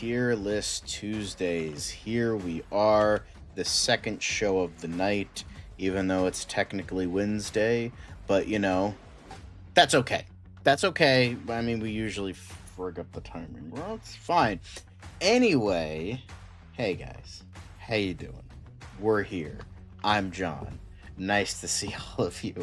Tier List Tuesdays. Here we are, the second show of the night, even though it's technically Wednesday. But, that's okay. That's okay. I mean, we usually frig up the timing. Well, it's fine. Anyway, hey guys. How you doing? We're here. I'm John. Nice to see all of you.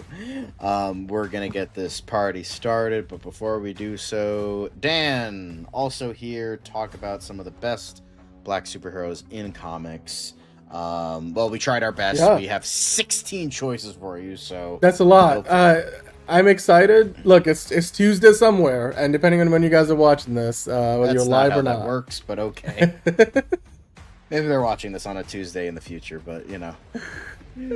We're gonna get this party started, but before we do so, Dan also here talk about some of the best black superheroes in comics. Well, we tried our best. Yeah, We have 16 choices for you, so that's a I lot. hope. I'm excited. Look, it's Tuesday somewhere, and depending on when you guys are watching this, whether you're That's not live how or that not. works, but okay. Maybe they're watching this on a Tuesday in the future, but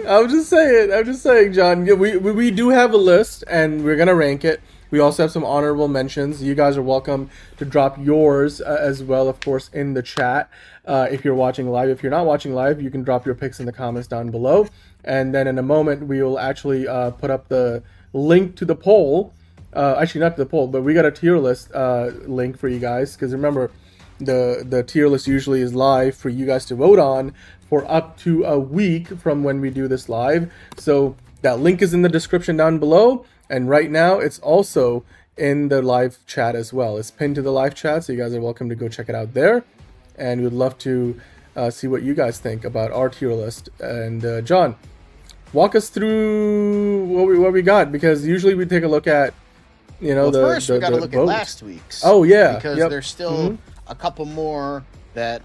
I'm just saying. I'm just saying, John. Yeah, we do have a list, and we're gonna rank it. We also have some honorable mentions. You guys are welcome to drop yours as well, of course, in the chat. If you're watching live, if you're not watching live, you can drop your picks in the comments down below. And then in a moment, we will actually put up the link to the poll. Actually, not to the poll, but we got a tier list link for you guys. Because remember, the tier list usually is live for you guys to vote on for up to a week from when we do this live. So that link is in the description down below, and right now it's also in the live chat as well. It's pinned to the live chat, so you guys are welcome to go check it out there. And we'd love to see what you guys think about our tier list. And John, walk us through what we got, because usually we take a look at well, first we got to the look at vote. last week's Oh yeah, because yep. there's still a couple more that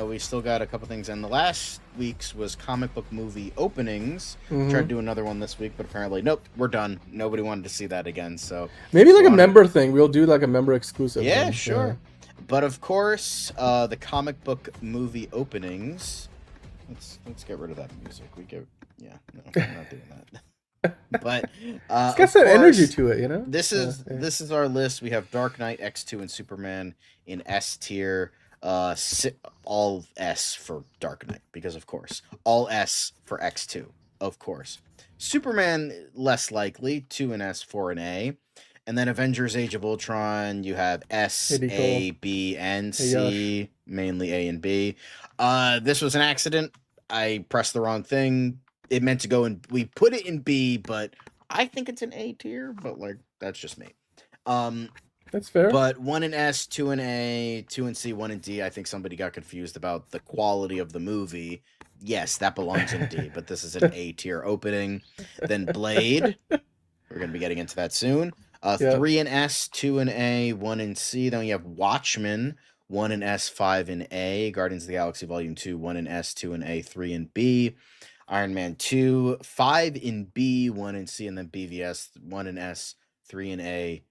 we still got a couple things. And the last week's was comic book movie openings. Tried to do another one this week, but apparently nope, we're done. Nobody wanted to see that again. So Maybe like a member thing. We'll do like a member exclusive. Yeah, one. sure. But of course, the comic book movie openings. Let's get rid of that music. No, I'm not doing that. But It's got some energy to it, you know. This is our list. We have Dark Knight, X2, and Superman in S tier. All S for Dark Knight, because of course. All S for X2, of course. Superman less likely, 2 and S, 4 and A. And then Avengers Age of Ultron, you have S, Pretty A, cool. B, and Hey, C, mainly A and B. This was an accident. I pressed the wrong thing. It meant to go in. We put it in B, but I think it's an A tier. But that's just me. That's fair. But 1 in S, 2 in A, 2 in C, 1 in D. I think somebody got confused about the quality of the movie. Yes, that belongs in D, but this is an A tier opening. Then Blade. We're gonna be getting into that soon. 3 in S, 2 in A, 1 in C. Then you have Watchmen, 1 in S, 5 in A. Guardians of the Galaxy Volume 2, 1 in S, 2 in A, 3 in B. Iron Man 2, 5 in B, 1 in C, and then BVS, 1 in S, 3 in A,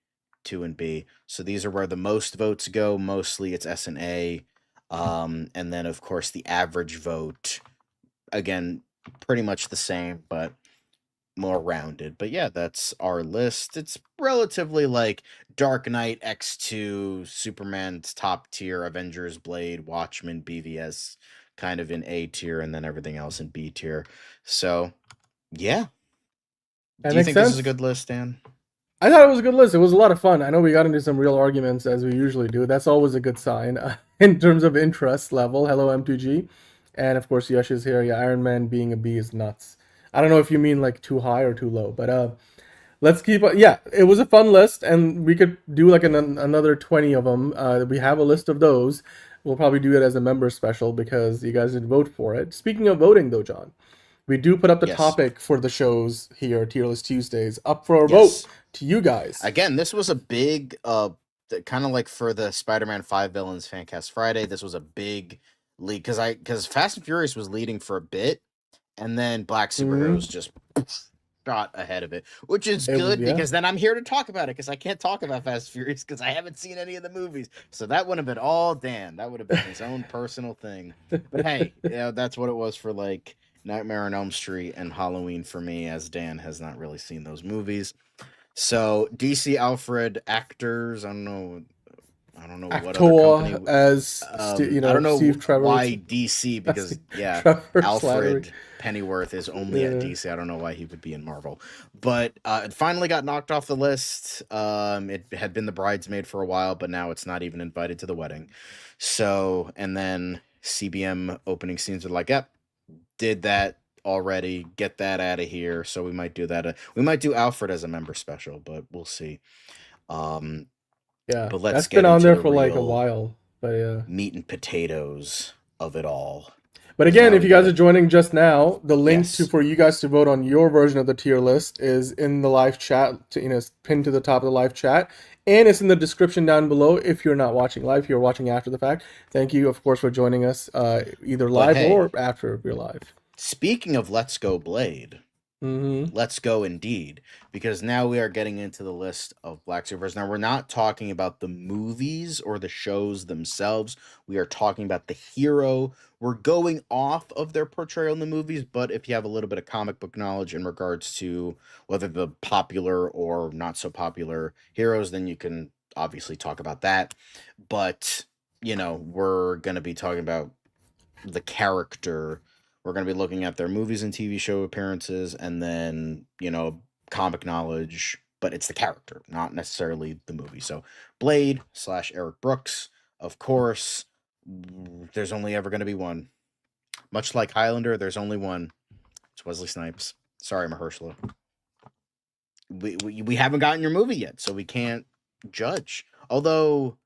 2 in B. So these are where the most votes go. Mostly it's S and A. And then, of course, the average vote, again, pretty much the same, but more rounded. But yeah, that's our list. It's relatively like Dark Knight, X2, Superman's top tier, Avengers, Blade, Watchmen, BVS kind of in A tier, and then everything else in B tier. So yeah. That Do you makes think sense. this is a good list, Dan? I thought it was a good list. It was a lot of fun. I know we got into some real arguments as we usually do. That's always a good sign in terms of interest level. Hello, M2G. And of course, Yash is here. Yeah, Iron Man being a B is nuts. I don't know if you mean like too high or too low, but let's keep. Yeah, it was a fun list, and we could do like another 20 of them. We have a list of those. We'll probably do it as a member special because you guys did vote for it. Speaking of voting, though, John, we do put up the Yes. topic for the shows here, Tier List Tuesdays, up for a vote Yes. to you guys. Again, this was a big kind of like for the Spider-Man 5 Villains Fancast Friday, this was a big lead because Fast and Furious was leading for a bit, and then Black Superheroes just shot ahead of it, which is good because then I'm here to talk about it because I can't talk about Fast and Furious because I haven't seen any of the movies. So that would have been all Dan. That would have been his own personal thing. But hey, that's what it was for like Nightmare on Elm Street and Halloween for me, as Dan has not really seen those movies. So DC Alfred actors, I don't know I don't know what other company. actor as I don't know Steve Trevor would why say. DC, because Steve yeah, Trevor Slattery. Alfred Pennyworth is only at Yeah. DC. I don't know why he would be in Marvel, but it finally got knocked off the list. It had been the bridesmaid for a while, but now it's not even invited to the wedding. So, and then CBM opening scenes are like, yep, did that already. Get that out of here. So we might do that. We might do Alfred as a member special, but we'll see. Um, Yeah, but let's that's been get on into there the for like a real while. But yeah. meat and potatoes of it all. But Because again, now if we you guys are gotta. joining just now, the link to Yes. for you guys to vote on your version of the tier list is in the live chat, it's pinned to the top of the live chat, and it's in the description down below if you're not watching live, if you're watching after the fact. Thank you, of course, for joining us either But live or hey, after we're live. speaking of Let's Go Blade, Mm-hmm. let's go indeed, because now we are getting into the list of Black Superheroes. Now we're not talking about the movies or the shows themselves. We are talking about the hero. We're going off of their portrayal in the movies, but if you have a little bit of comic book knowledge in regards to whether the popular or not so popular heroes, then you can obviously talk about that. But we're gonna be talking about the character. We're going to be looking at their movies and TV show appearances, and then, comic knowledge, but it's the character, not necessarily the movie. So, Blade / Eric Brooks, of course, there's only ever going to be one. Much like Highlander, there's only one. It's Wesley Snipes. Sorry, Mahershala. We haven't gotten your movie yet, so we can't judge. Although,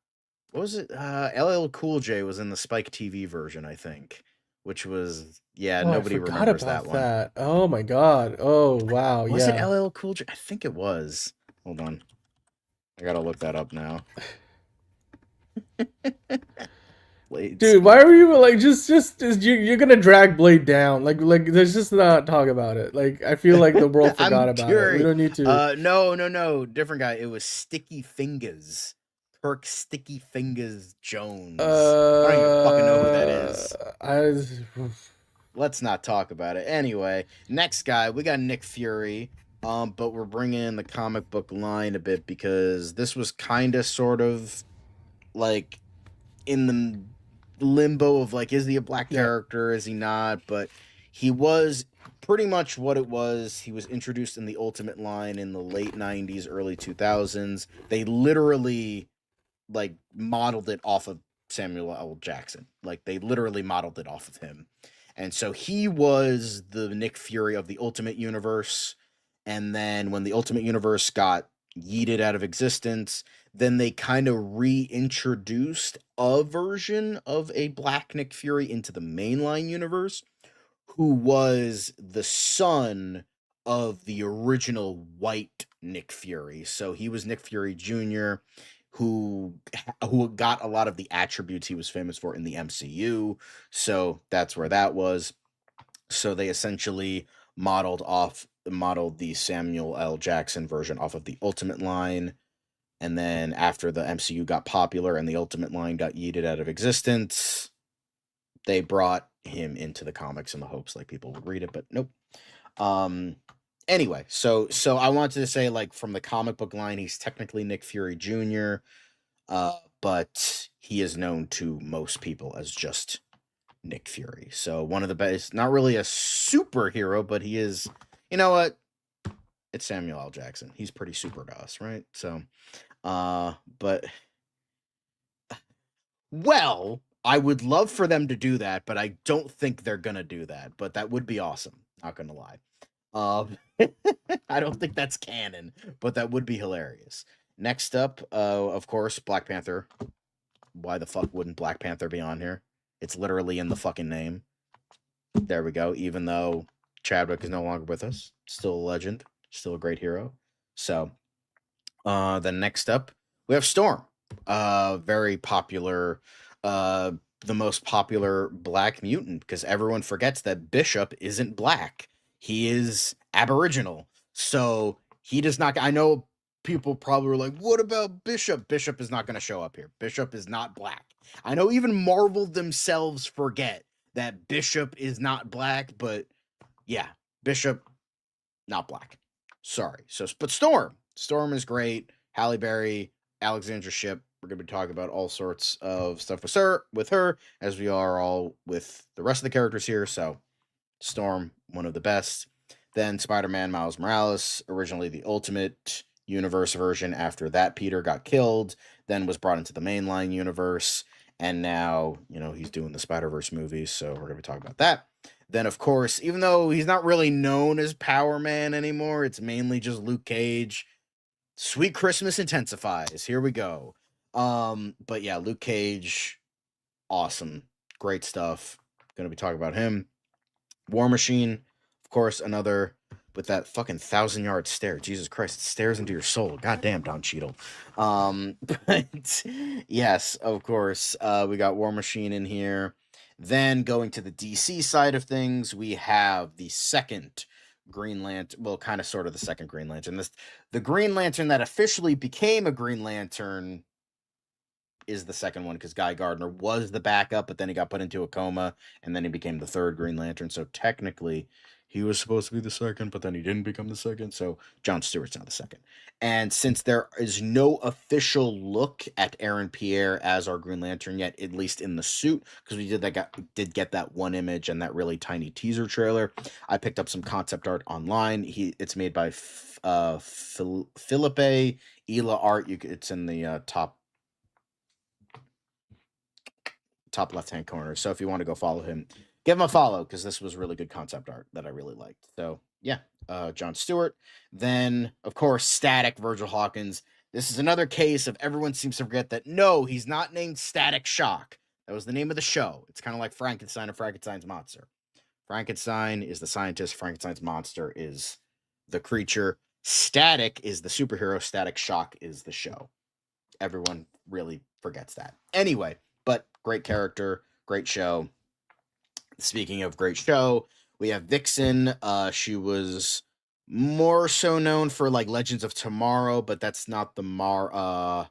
what was it? LL Cool J was in the Spike TV version, I think, which was, yeah, Oh, I nobody forgot remembers that about one. that. Oh my God. Oh wow. Was it Yeah. LL Cool J? I think it was. Hold on, I gotta look that up now. Blades. Dude, why are you like you're gonna drag Blade down? Like there's just not talk about it. Like I feel like the world forgot I'm about it. We curious. don't need to. No, different guy. It was Sticky Fingers. Kirk Sticky Fingers Jones. I don't even fucking know who that is. I Let's not talk about it. Anyway, next guy, we got Nick Fury. But we're bringing in the comic book line a bit because this was kind of sort of like in the limbo of like, is he a black yeah. character? Is he not? But he was pretty much what it was. He was introduced in the Ultimate line in the late 90s, early 2000s. They literally like modeled it off of Samuel L. Jackson. Like they literally modeled it off of him. And so he was the Nick Fury of the Ultimate Universe. And then when the Ultimate Universe got yeeted out of existence, then they kind of reintroduced a version of a black Nick Fury into the mainline universe, who was the son of the original white Nick Fury. So he was Nick Fury Jr., who got a lot of the attributes he was famous for in the MCU. So that's where that was. So they essentially modeled the Samuel L. Jackson version off of the Ultimate line. And then after the MCU got popular and the Ultimate line got yeeted out of existence, they brought him into the comics in the hopes like people would read it, but nope. Um anyway, so I wanted to say, like, from the comic book line, he's technically Nick Fury Jr., but he is known to most people as just Nick Fury. So one of the best, not really a superhero, but he is, you know what? It's Samuel L. Jackson. He's pretty super to us, right? So but well, I would love for them to do that, but I don't think they're gonna do that. But that would be awesome. Not gonna lie. Um, I don't think that's canon, but that would be hilarious. Next up, of course, Black Panther. Why the fuck wouldn't Black Panther be on here? It's literally in the fucking name. There we go. Even though Chadwick is no longer with us, still a legend, still a great hero. So, then next up, we have Storm. Very popular, uh, the most popular black mutant, because everyone forgets that Bishop isn't black. He is Aboriginal. So he does not. I know people probably were like, what about Bishop? Bishop is not going to show up here. Bishop is not black. I know even Marvel themselves forget that Bishop is not black, but yeah, Bishop, not black. Sorry. So, but Storm is great. Halle Berry, Alexandra Shipp, We're going to be talking about all sorts of stuff with her, as we are all with the rest of the characters here. So, Storm, one of the best. Then Spider-Man Miles Morales, originally the Ultimate Universe version. After that, Peter got killed, then was brought into the mainline universe, and now, he's doing the Spider-Verse movies, so we're going to be talking about that. Then, of course, even though he's not really known as Power Man anymore, it's mainly just Luke Cage. Sweet Christmas intensifies. Here we go. But yeah, Luke Cage, awesome. Great stuff. Gonna be talking about him. War Machine, of course, another with that fucking 1,000-yard stare. Jesus Christ, it stares into your soul. Goddamn, Don Cheadle. But yes, of course, we got War Machine in here. Then going to the DC side of things, we have the second Green Lantern. Well, kind of, sort of the second Green Lantern. The Green Lantern that officially became a Green Lantern is the second one, because Guy Gardner was the backup, but then he got put into a coma, and then he became the third Green Lantern. So technically, he was supposed to be the second, but then he didn't become the second. So John Stewart's now the second. And since there is no official look at Aaron Pierre as our Green Lantern yet, at least in the suit, because we did get that one image and that really tiny teaser trailer, I picked up some concept art online. It's made by Philippe Ela Art. It's in the top left-hand corner. So if you want to go follow him, give him a follow, because this was really good concept art that I really liked. So yeah, John Stewart. Then, of course, Static, Virgil Hawkins. This is another case of everyone seems to forget that, no, he's not named Static Shock. That was the name of the show. It's kind of like Frankenstein and Frankenstein's monster. Frankenstein is the scientist. Frankenstein's monster is the creature. Static is the superhero. Static Shock is the show. Everyone really forgets that. Anyway, but great character, great show. Speaking of great show, we have Vixen. She was more so known for like Legends of Tomorrow, but that's not the Mari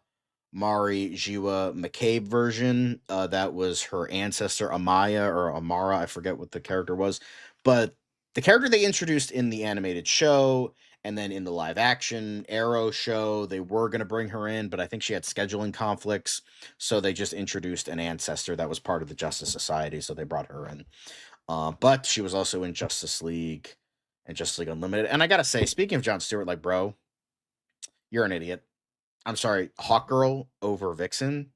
Jiwa McCabe version. That was her ancestor, Amaya or Amara. I forget what the character was. But the character they introduced in the animated show and then in the live action Arrow show, they were going to bring her in, but I think she had scheduling conflicts. So they just introduced an ancestor that was part of the Justice Society. So they brought her in. But she was also in Justice League and Justice League Unlimited. And I got to say, speaking of John Stewart, like, bro, you're an idiot. I'm sorry, Hawkgirl over Vixen?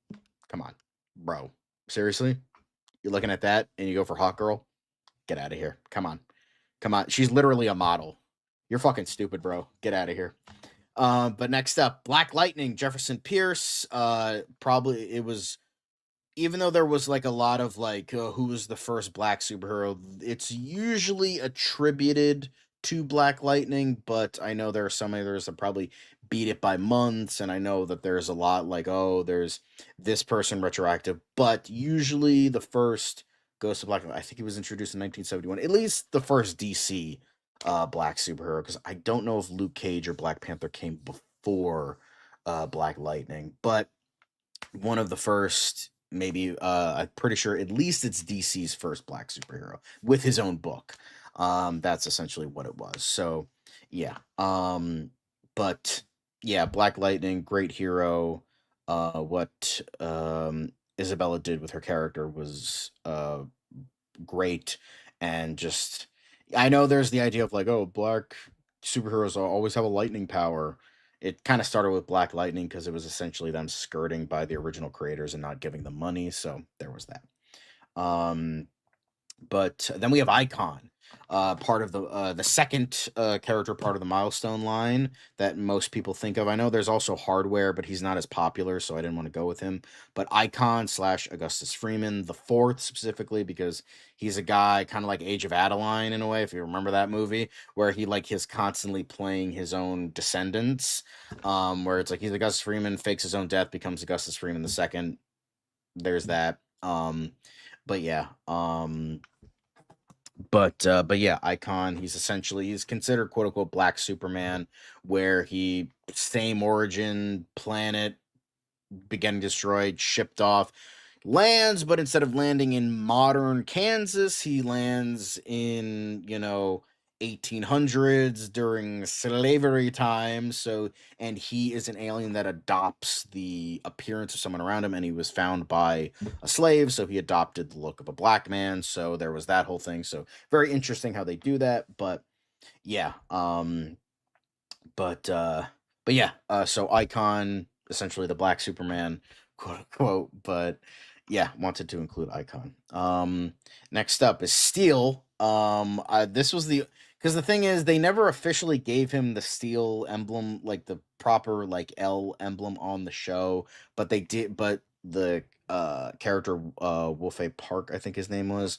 Come on, bro. Seriously? You're looking at that and you go for Hawkgirl? Get out of here. Come on. Come on. She's literally a model. You're fucking stupid, bro. Get out of here. But next up, Black Lightning, Jefferson Pierce. Probably it was, even though there was like a lot of like, who was the first black superhero, it's usually attributed to Black Lightning, but I know there are some others that probably beat it by months, and I know that there's a lot like, oh, there's this person retroactive, but usually the first Ghost of Black, I think he was introduced in 1971, at least the first DC black superhero, because I don't know if Luke Cage or Black Panther came before Black Lightning, but one of the first, maybe, I'm pretty sure at least it's DC's first black superhero with his own book. That's essentially what it was. So yeah. But yeah, Black Lightning, great hero. What Isabella did with her character was great. And just, I know there's the idea of like, oh, black superheroes always have a lightning power. It kind of started with Black Lightning because it was essentially them skirting by the original creators and not giving them money. So there was that. But then we have Icon, part of the second character part of the Milestone line that most people think of. I know there's also Hardware, but he's not as popular, so I didn't want to go with him. But Icon / Augustus Freeman, the fourth specifically, because he's a guy kind of like Age of Adeline in a way, if you remember that movie, where he like is constantly playing his own descendants, where it's like he's Augustus Freeman, fakes his own death, becomes Augustus Freeman the second. There's that. But yeah. But yeah, Icon, he's considered quote unquote Black Superman, where he, same origin, planet, beginning destroyed, shipped off, lands, but instead of landing in modern Kansas, he lands in, 1800s during slavery times. So, and he is an alien that adopts the appearance of someone around him, and he was found by a slave, so he adopted the look of a black man. So there was that whole thing. So very interesting how they do that. But yeah, but uh, but yeah, so Icon, essentially the Black Superman, quote unquote. But yeah, wanted to include Icon. Next up is Steel. This was the because the thing is they never officially gave him the Steel emblem, like the proper like L emblem on the show, but they did. But the character Wolfie Park, I think his name was,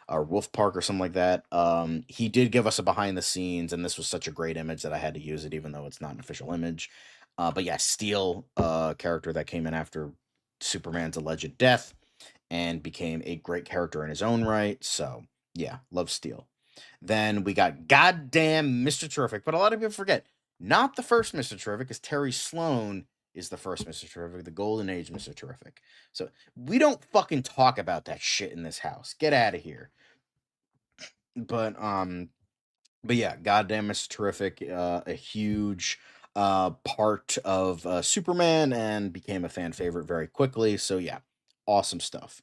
or Wolf Park or something like that. He did give us a behind the scenes, and this was such a great image that I had to use it, even though it's not an official image. But yeah, Steel, character that came in after Superman's alleged death and became a great character in his own right. So yeah, love Steel. Then we got goddamn Mr. Terrific, but a lot of people forget not the first Mr. Terrific, because Terry Sloan is the first Mr. Terrific, the Golden Age Mr. Terrific. So we don't fucking talk about that shit in this house. Get out of here. But but yeah, goddamn, it's terrific. A huge part of Superman, and became a fan favorite very quickly. So yeah, awesome stuff.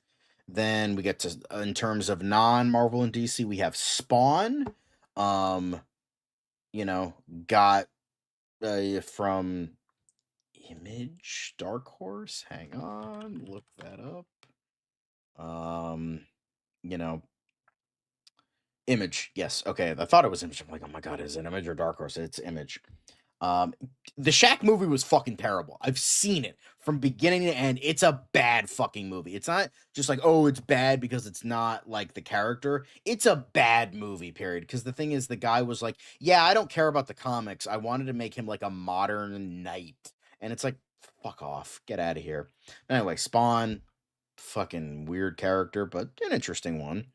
Then we get to in terms of non-Marvel and DC, we have Spawn. Um, you know, got from Image, Dark Horse. Hang on, look that up. Um, you know, Image. Yes. Okay. I thought it was Image. I'm like, oh my god, is it Image or Dark Horse? It's Image. Um, the Shaq movie was fucking terrible. I've seen it from beginning to end. It's a bad fucking movie. It's not just like, oh, it's bad because it's not like the character. It's a bad movie, period. Because the thing is, the guy was like, yeah, I don't care about the comics. I wanted to make him like a modern knight. And it's like, fuck off. Get out of here. Anyway, Spawn, fucking weird character, but an interesting one.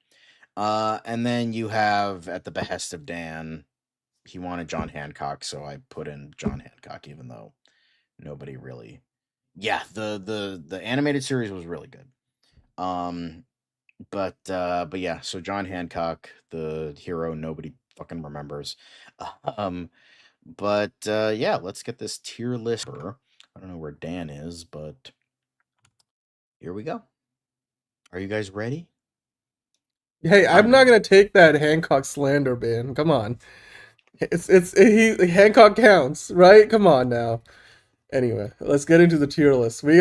And then you have, at the behest of Dan, he wanted John Hancock, so I put in John Hancock, even though nobody really. Yeah, the animated series was really good. Um, but yeah, so John Hancock, the hero nobody fucking remembers. Um, but yeah, let's get this tier list. I don't know where Dan is, but here we go. Are you guys ready? Hey, I'm I'm not ready. gonna take that Hancock slander, man. Come on, Hancock counts, right? Come on now. Anyway, let's get into the tier list. We're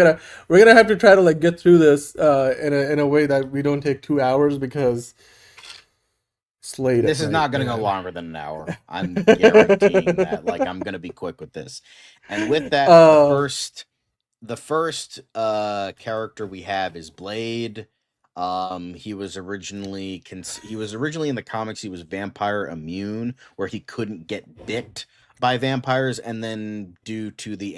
gonna have to try to like get through this in a way that we don't take 2 hours because it's late at This is night, not going to go man. longer than an hour. I'm guaranteeing that. Like, I'm going to be quick with this. And with that, uh, the first character we have is Blade. He was originally in the comics, he was vampire immune, where he couldn't get bit by vampires, and then due to the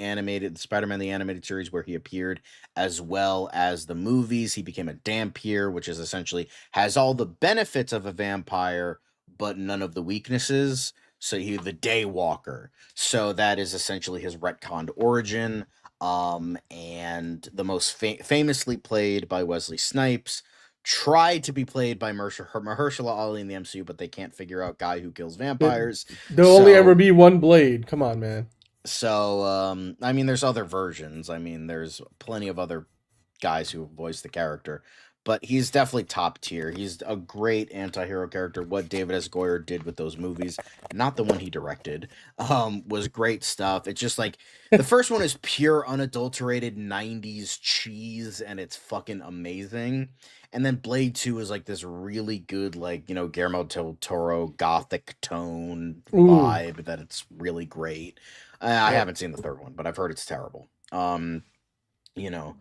Spider-Man the animated series where he appeared, as well as the movies, he became a Dampier, which is essentially has all the benefits of a vampire but none of the weaknesses. So he the Daywalker. So that is essentially his retconned origin. And the most famously played by Wesley Snipes, tried to be played by Mahershala Ali in the MCU, but they can't figure out guy who kills there- vampires. there'll only ever So be one Blade. Come on, man. I mean, there's other versions. I mean, there's plenty of other guys who voice the character, but he's definitely top tier. He's a great anti-hero character. What David S. Goyer did with those movies, not the one he directed, was great stuff. It's just like the first one is pure unadulterated 90s cheese, and it's fucking amazing. And then Blade 2 is like this really good, like, Guillermo del Toro gothic tone Ooh, vibe that it's really great. I yeah. haven't seen the third one, but I've heard it's terrible. You know,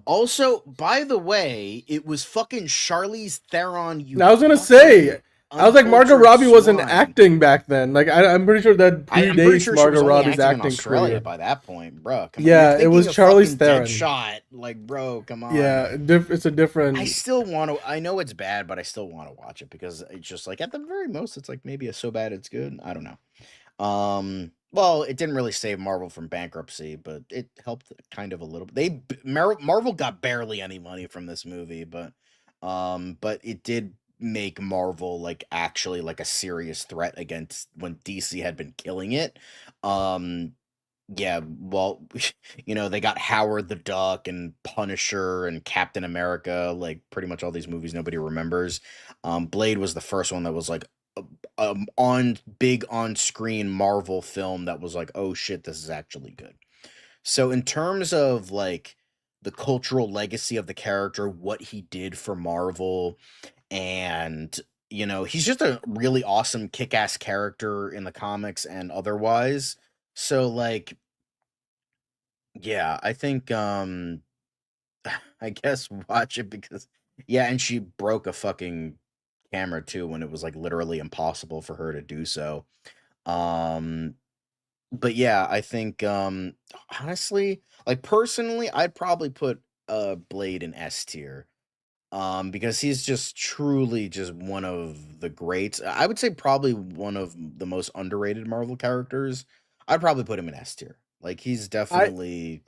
also, by the way, it was fucking Charlize Theron, you I was gonna fucking say, I was like, Margot uncultured Robbie wasn't swine. acting back then. Like, I'm pretty sure that I'm pretty predates sure she was Margot only Robbie's acting in acting Australia career. by that point, bro. Come on, you're Yeah, it thinking was of Charlize fucking Theron. Deadshot, like, bro. Come on. Yeah, it's a I different. still want to. I know it's bad, but I still want to watch it because it's just like at the very most, it's like maybe a so bad it's good. I don't know. Well, it didn't really save Marvel from bankruptcy, but it helped kind of a little. Marvel got barely any money from this movie, but it did make Marvel like actually like a serious threat against when DC had been killing it. Um yeah, well, they got Howard the Duck and Punisher and Captain America, like pretty much all these movies nobody remembers. Blade was the first one that was like on big on screen Marvel film that was like, oh shit, this is actually good. So in terms of like the cultural legacy of the character, what he did for Marvel, and he's just a really awesome kick-ass character in the comics and otherwise. So like, yeah, I think I guess watch it because yeah, and she broke a fucking camera too when it was like literally impossible for her to do so. Um but yeah, I think honestly, like personally, I'd probably put Blade in S tier. Because he's just truly just one of the greats. I would say probably one of the most underrated Marvel characters. I'd probably put him in S tier. Like he's I definitely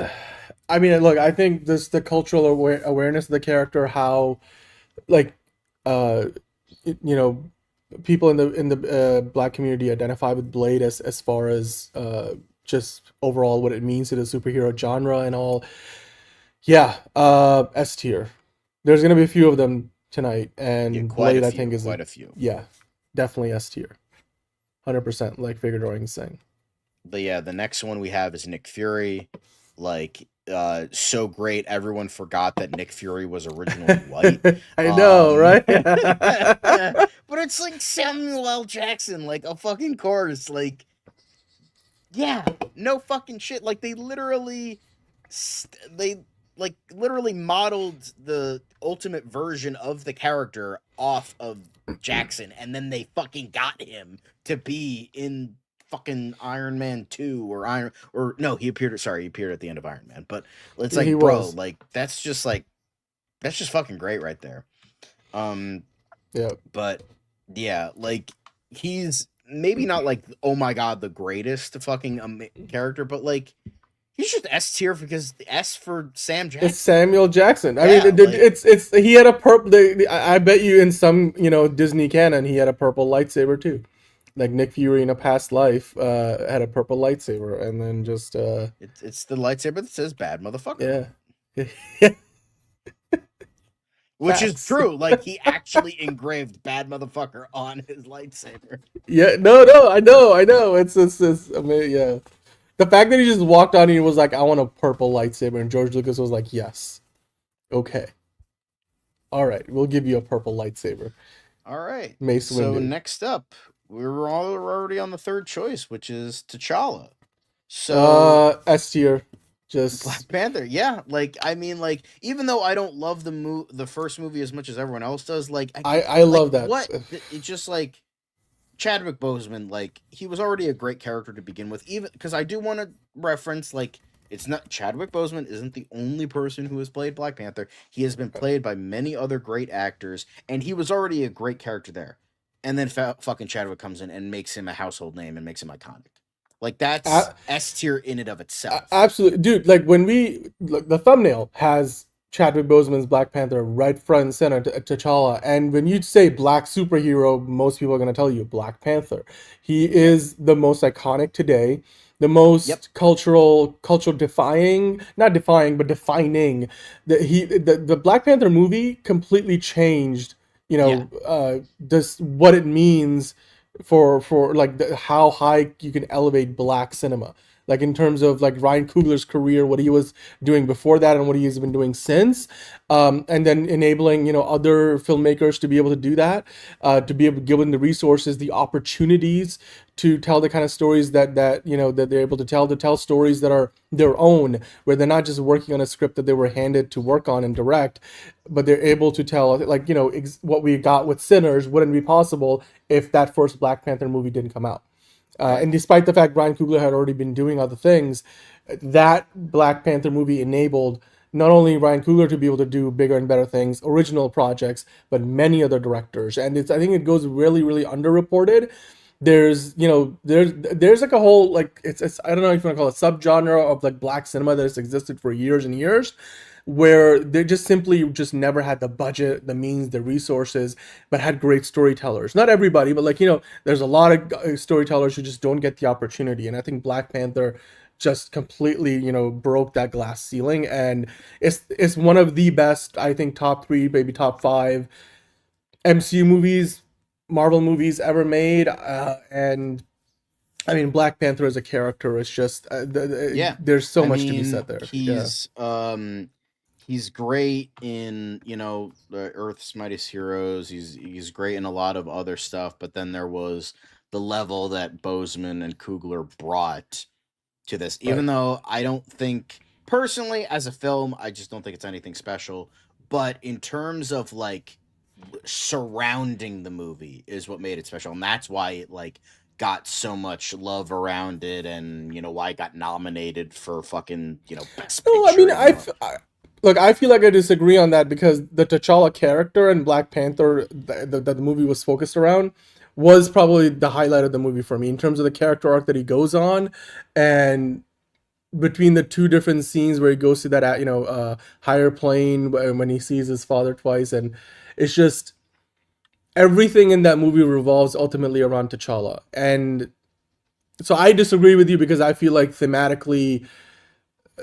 I mean, look, I think this the cultural awareness of the character, how like uh you know people in the black community identify with Blade as far as just overall what it means to the superhero genre and all. Yeah, S tier. There's gonna be a few of them tonight, yeah, and quite a Blade I think few, is a quite a few. yeah, definitely S tier, 100%. Like Figure Drawing is saying. But yeah, the next one we have is Nick Fury. Like so great everyone forgot that Nick Fury was originally white. I know, Um right? but it's like Samuel L. Jackson, like a fucking course. Like yeah, no fucking shit. Like they like literally modeled the ultimate version of the character off of Jackson, and then they fucking got him to be in fucking Iron Man 2 or Iron or no, he appeared at the end of Iron Man. But it's He like, bro, was. like that's just fucking great right there. Um Yeah. but yeah, like he's maybe not like oh my god the greatest fucking character, but like he's just S tier because the S for Sam It's Jackson. Samuel Jackson. I mean, Yeah, like it's he had a purple. I bet you in some Disney canon he had a purple lightsaber too, like Nick Fury in a past life had a purple lightsaber, and then just it's the lightsaber that says "bad motherfucker" on yeah, it, which is facts. true. Like he actually engraved "bad motherfucker" on his lightsaber. Yeah, no, I know. It's I mean, yeah. The fact that he just walked on and he was like, "I want a purple lightsaber," and George Lucas was like, "Yes, okay, all right, we'll give you a purple lightsaber." All right. Mace So Windu. next up, we're already on the third choice, which is T'Challa. So S tier. Black Just Panther, yeah. Like I mean, like even though I don't love the first movie as much as everyone else does, like I like love that. what it's just like Chadwick Boseman, like he was already a great character to begin with. Even because I do want to reference, like it's not Chadwick Boseman isn't the only person who has played Black Panther. He has been played by many other great actors, and he was already a great character there. And then fucking Chadwick comes in and makes him a household name and makes him iconic. Like that's A- S tier in and of itself. Absolutely, dude. Like when we look, the thumbnail has Chadwick Boseman's Black Panther right front and center to T'Challa, and when you say black superhero, most people are gonna tell you Black Panther. He Yep. is the most iconic today, the Yep. most cultural defying, not defying, but defining. The Black Panther movie completely changed. Yeah. This what it means for like how high you can elevate black cinema, like in terms of like Ryan Coogler's career, what he was doing before that and what he has been doing since, and then enabling other filmmakers to be able to do that, to be able given the resources, the opportunities to tell the kind of stories that they're able to tell stories that are their own, where they're not just working on a script that they were handed to work on and direct, but they're able to tell, like, what we got with Sinners wouldn't be possible if that first Black Panther movie didn't come out. Right. And despite the fact Ryan Coogler had already been doing other things, that Black Panther movie enabled not only Ryan Coogler to be able to do bigger and better things, original projects, but many other directors. And I think it goes really, really underreported. There's like a whole, like, it's I don't know if you want to call it subgenre of like black cinema that has existed for years and years, where they just simply just never had the budget, the means, the resources, but had great storytellers. Not everybody, but like, there's a lot of storytellers who just don't get the opportunity. And I think Black Panther just completely, broke that glass ceiling, and it's one of the best, I think, top 3, maybe top 5 MCU movies, Marvel movies ever made. And I mean, Black Panther as a character is just Yeah. there's so I much to be mean, said there. Yeah, he's great in, the Earth's Mightiest Heroes. He's great in a lot of other stuff, but then there was the level that Boseman and Coogler brought to this. right. Even though I don't think personally as a film, I just don't think it's anything special, but in terms of like surrounding the movie is what made it special, and that's why it like got so much love around it, and why it got nominated for fucking best No, I picture, mean, even though look, I feel like I disagree on that because the T'Challa character in Black Panther that the movie was focused around was probably the highlight of the movie for me in terms of the character arc that he goes on, and between the two different scenes where he goes to that higher plane when he sees his father twice, and it's just everything in that movie revolves ultimately around T'Challa. And so I disagree with you because I feel like thematically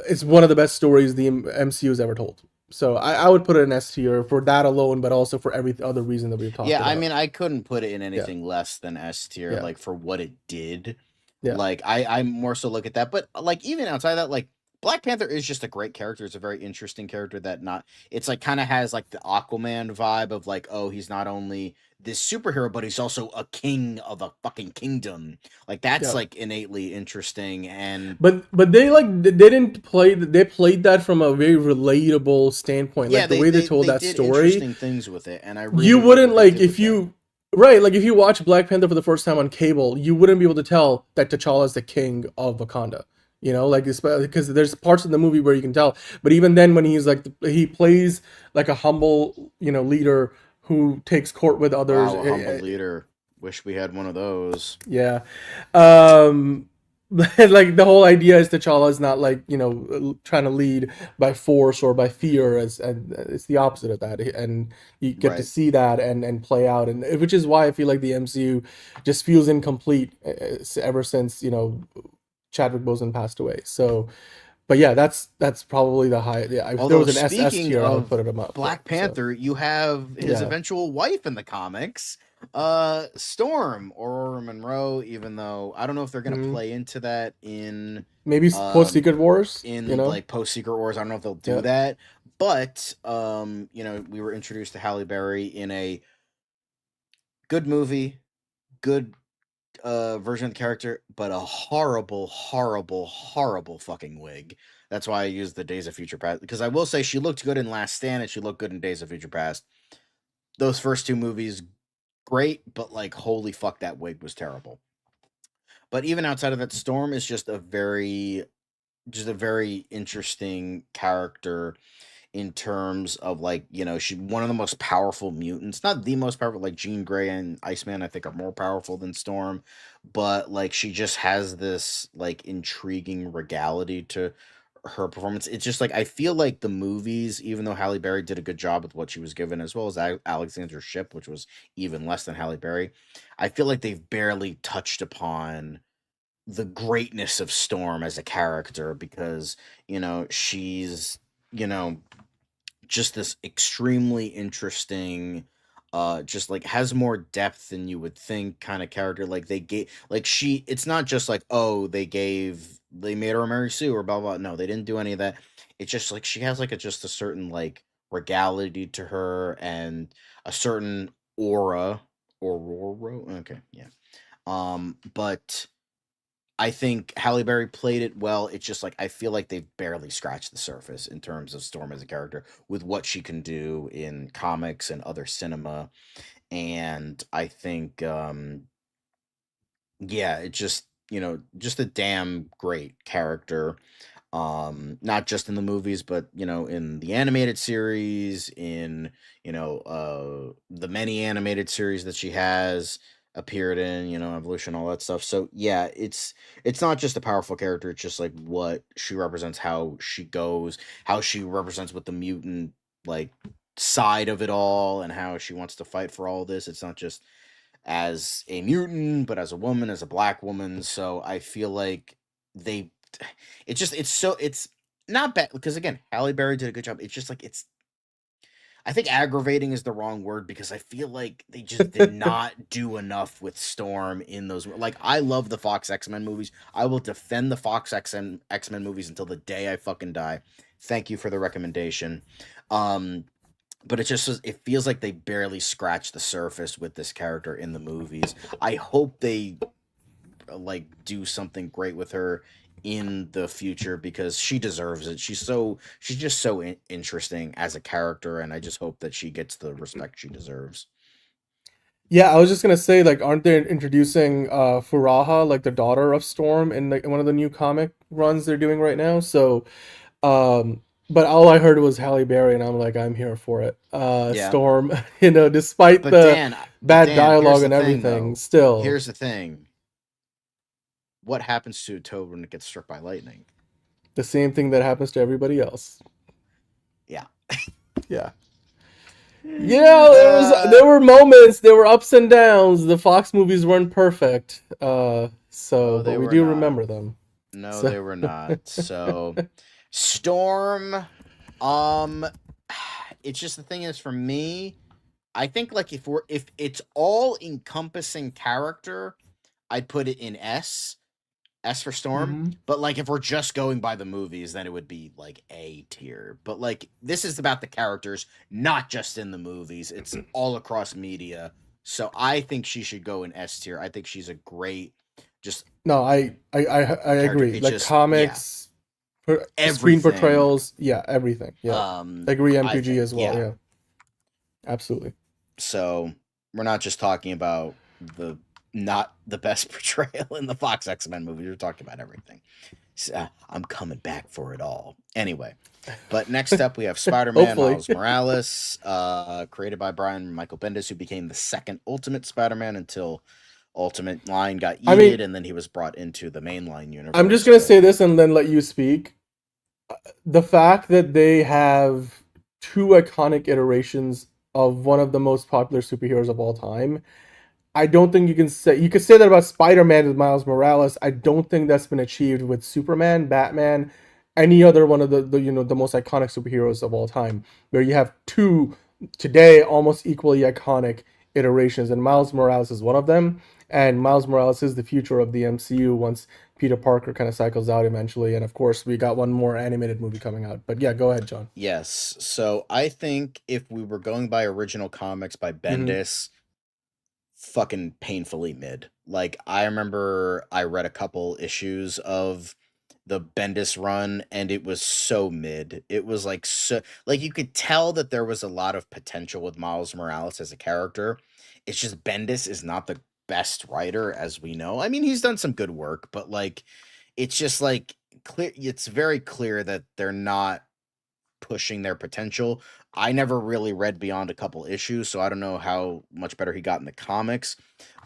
it's one of the best stories the MCU has ever told. So I would put it in S tier for that alone, but also for every other reason that we've talked yeah, I about. mean, I couldn't put it in Yeah, anything less than S tier, yeah, like for what it did. yeah, Like I more so look at that, but like even outside of that, like Black Panther is just a great character. It's a very interesting character that not it's like kind of has like the Aquaman vibe of like, oh, he's not only this superhero, but he's also a king of a fucking kingdom. Like that's yeah. like innately interesting, and But they didn't play they played that from a very relatable standpoint. yeah, Like the they way they they told they that did story, interesting things with it, and I you really like wouldn't what they like did if with that. you right, like if you watch Black Panther for the first time on cable, you wouldn't be able to tell that T'Challa is the king of Wakanda. Like because there's parts in the movie where you can tell, but even then, when he's like he plays like a humble leader who takes court with others. Wow, a humble leader. Wish we had one of those. Yeah. Um like the whole idea is T'Challa is not like, trying to lead by force or by fear, and it's the opposite of that. And you get to Right. see that and play out, and which is why I feel like the MCU just feels incomplete ever since, Chadwick Boseman passed away. So, but yeah, that's probably the high. Yeah, if there Although was an S speaking tier, I would of put him up there. Black So, Panther, you have his yeah. eventual wife in the comics, Storm, Aurora Monroe, even though I don't know if they're gonna Mhm. play into that Maybe post um Secret Wars, in like post Secret Wars. I don't know if they'll do Yeah. that. But we were introduced to Halle Berry in a good movie, good version of the character, but a horrible, horrible, horrible fucking wig. That's why I used the Days of Future Past, because I will say she looked good in Last Stand and she looked good in Days of Future Past. Those first two movies, great, but like holy fuck, that wig was terrible. But even outside of that, Storm is just a very interesting character in terms of like she's one of the most powerful mutants, not the most powerful, like Jean Grey and Iceman I think are more powerful than Storm, but like she just has this like intriguing regality to her performance. It's just like I feel like the movies, even though Halle Berry did a good job with what she was given, as well as Alexander Shipp, which was even less than Halle Berry, I feel like they've barely touched upon the greatness of Storm as a character, because she's you know just this extremely interesting, just like has more depth than you would think kind of character. Like they gave like she it's not just like, oh, they made her Mary Sue or blah blah. No, they didn't do any of that. It's just like she has like just a certain like regality to her, and a certain aura. Aurora, okay, yeah. But I think Halle Berry played it well. It's just like I feel like they've barely scratched the surface in terms of Storm as a character with what she can do in comics and other cinema. And I think yeah, it's just, just a damn great character. Not just in the movies, but in the animated series, in the many animated series that she has. appeared in, evolution, all that stuff. So yeah, it's not just a powerful character, it's just like what she represents, how she goes, how she represents with the mutant like side of it all, and how she wants to fight for all this. It's not just as a mutant, but as a woman, as a black woman. So I feel like they it's not bad because again, Halle Berry did a good job. It's just like it's I think aggravating is the wrong word because I feel like they just did not do enough with Storm in those. Like, I love the Fox X-Men movies. I will defend the Fox X-Men movies until the day I fucking die. Thank you for the recommendation. Um, but it feels like they barely scratched the surface with this character in the movies. I hope they like do something great with her in the future because she deserves it. She's just so interesting as a character, and I just hope that she gets the respect she deserves. Yeah, I was just gonna say, like, aren't they introducing Furaha, like the daughter of Storm, in like one of the new comic runs they're doing right now? So, but all I heard was Halle Berry, and I'm like, I'm here for it. Yeah, Storm, despite but the bad Dan, here's dialogue the and thing everything, though. still Here's the thing. What happens to Toad when it gets struck by lightning? the same thing that happens to everybody else. Yeah. Yeah. Yeah, there were moments, there were ups and downs. The Fox movies weren't perfect, No, but they we were do not. remember them. No, So, they were not. So, Storm, um, it's just the thing is for me, I think like if it's all encompassing character, I'd put it in S for Storm. mhm. But like if we're just going by the movies, then it would be like A tier. But like this is about the characters, not just in the movies. It's all across media. So I think she should go in S tier. I think she's a great just No, I character. agree. It Like just yeah, comics, screen everything. portrayals, yeah, everything. Yeah, I agree. I MPG think as well. yeah. Yeah, absolutely. So we're not just talking about the not the best portrayal in the Fox X-Men movies. We're talking about everything. So, I'm coming back for it all. Anyway, but next up we have Spider-Man Hopefully. Miles Morales, created by Brian Michael Bendis, who became the second Ultimate Spider-Man until Ultimate Line got I mean, yeeted, and then he was brought into the mainline I'm just universe. gonna But say this and then let you speak. The fact that they have two iconic iterations of one of the most popular superheroes of all time, I don't think you could say that about Spider-Man with Miles Morales. I don't think that's been achieved with Superman, Batman, any other one of the most iconic superheroes of all time, where you have two today almost equally iconic iterations, and Miles Morales is one of them. And Miles Morales is the future of the MCU once Peter Parker kind of cycles out eventually, and of course we got one more animated movie coming out. But yeah, go ahead, John. yes, so I think if we were going by original comics by Mm-hmm. Bendis, fucking painfully mid. Like I remember I read a couple issues of the Bendis run and it was so mid. It was like so like you could tell that there was a lot of potential with Miles Morales as a character. It's just Bendis is not the best writer as we know. I mean, he's done some good work, but like it's just like clear it's very clear that they're not pushing their potential. I never really read beyond a couple issues, so I don't know how much better he got in the comics,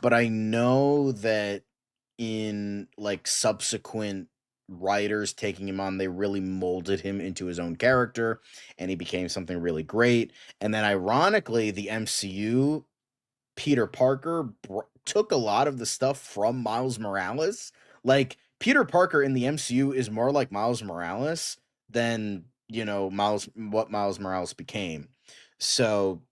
but I know that in like subsequent writers taking him on, they really molded him into his own character and he became something really great. And then ironically, the MCU Peter Parker took a lot of the stuff from Miles Morales. Like Peter Parker in the MCU is more like Miles Morales than, Miles Morales became. So,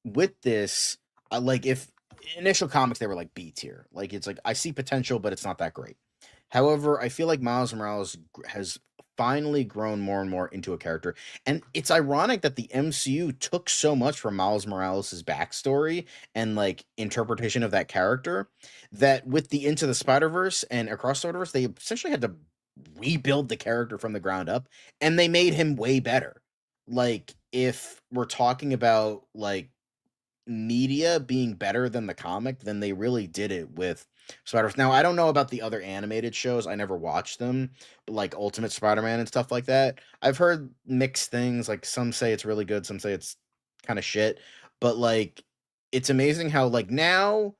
with this, like if initial comics they were like B tier. Like it's like I see potential but it's not that great. However, I feel like Miles Morales has finally grown more and more into a character. And it's ironic that the MCU took so much from Miles Morales' backstory and like interpretation of that character that with the Into the Spider-Verse and Across the Spider-Verse, they essentially had to rebuild the character from the ground up and they made him way better. Like if we're talking about like media being better than the comic, then they really did it with Spider. Now, I don't know about the other animated shows. I never watched them, but like Ultimate Spider-Man and stuff like that. I've heard mixed things. Like some say it's really good, some say it's kind of shit. But like it's amazing how like now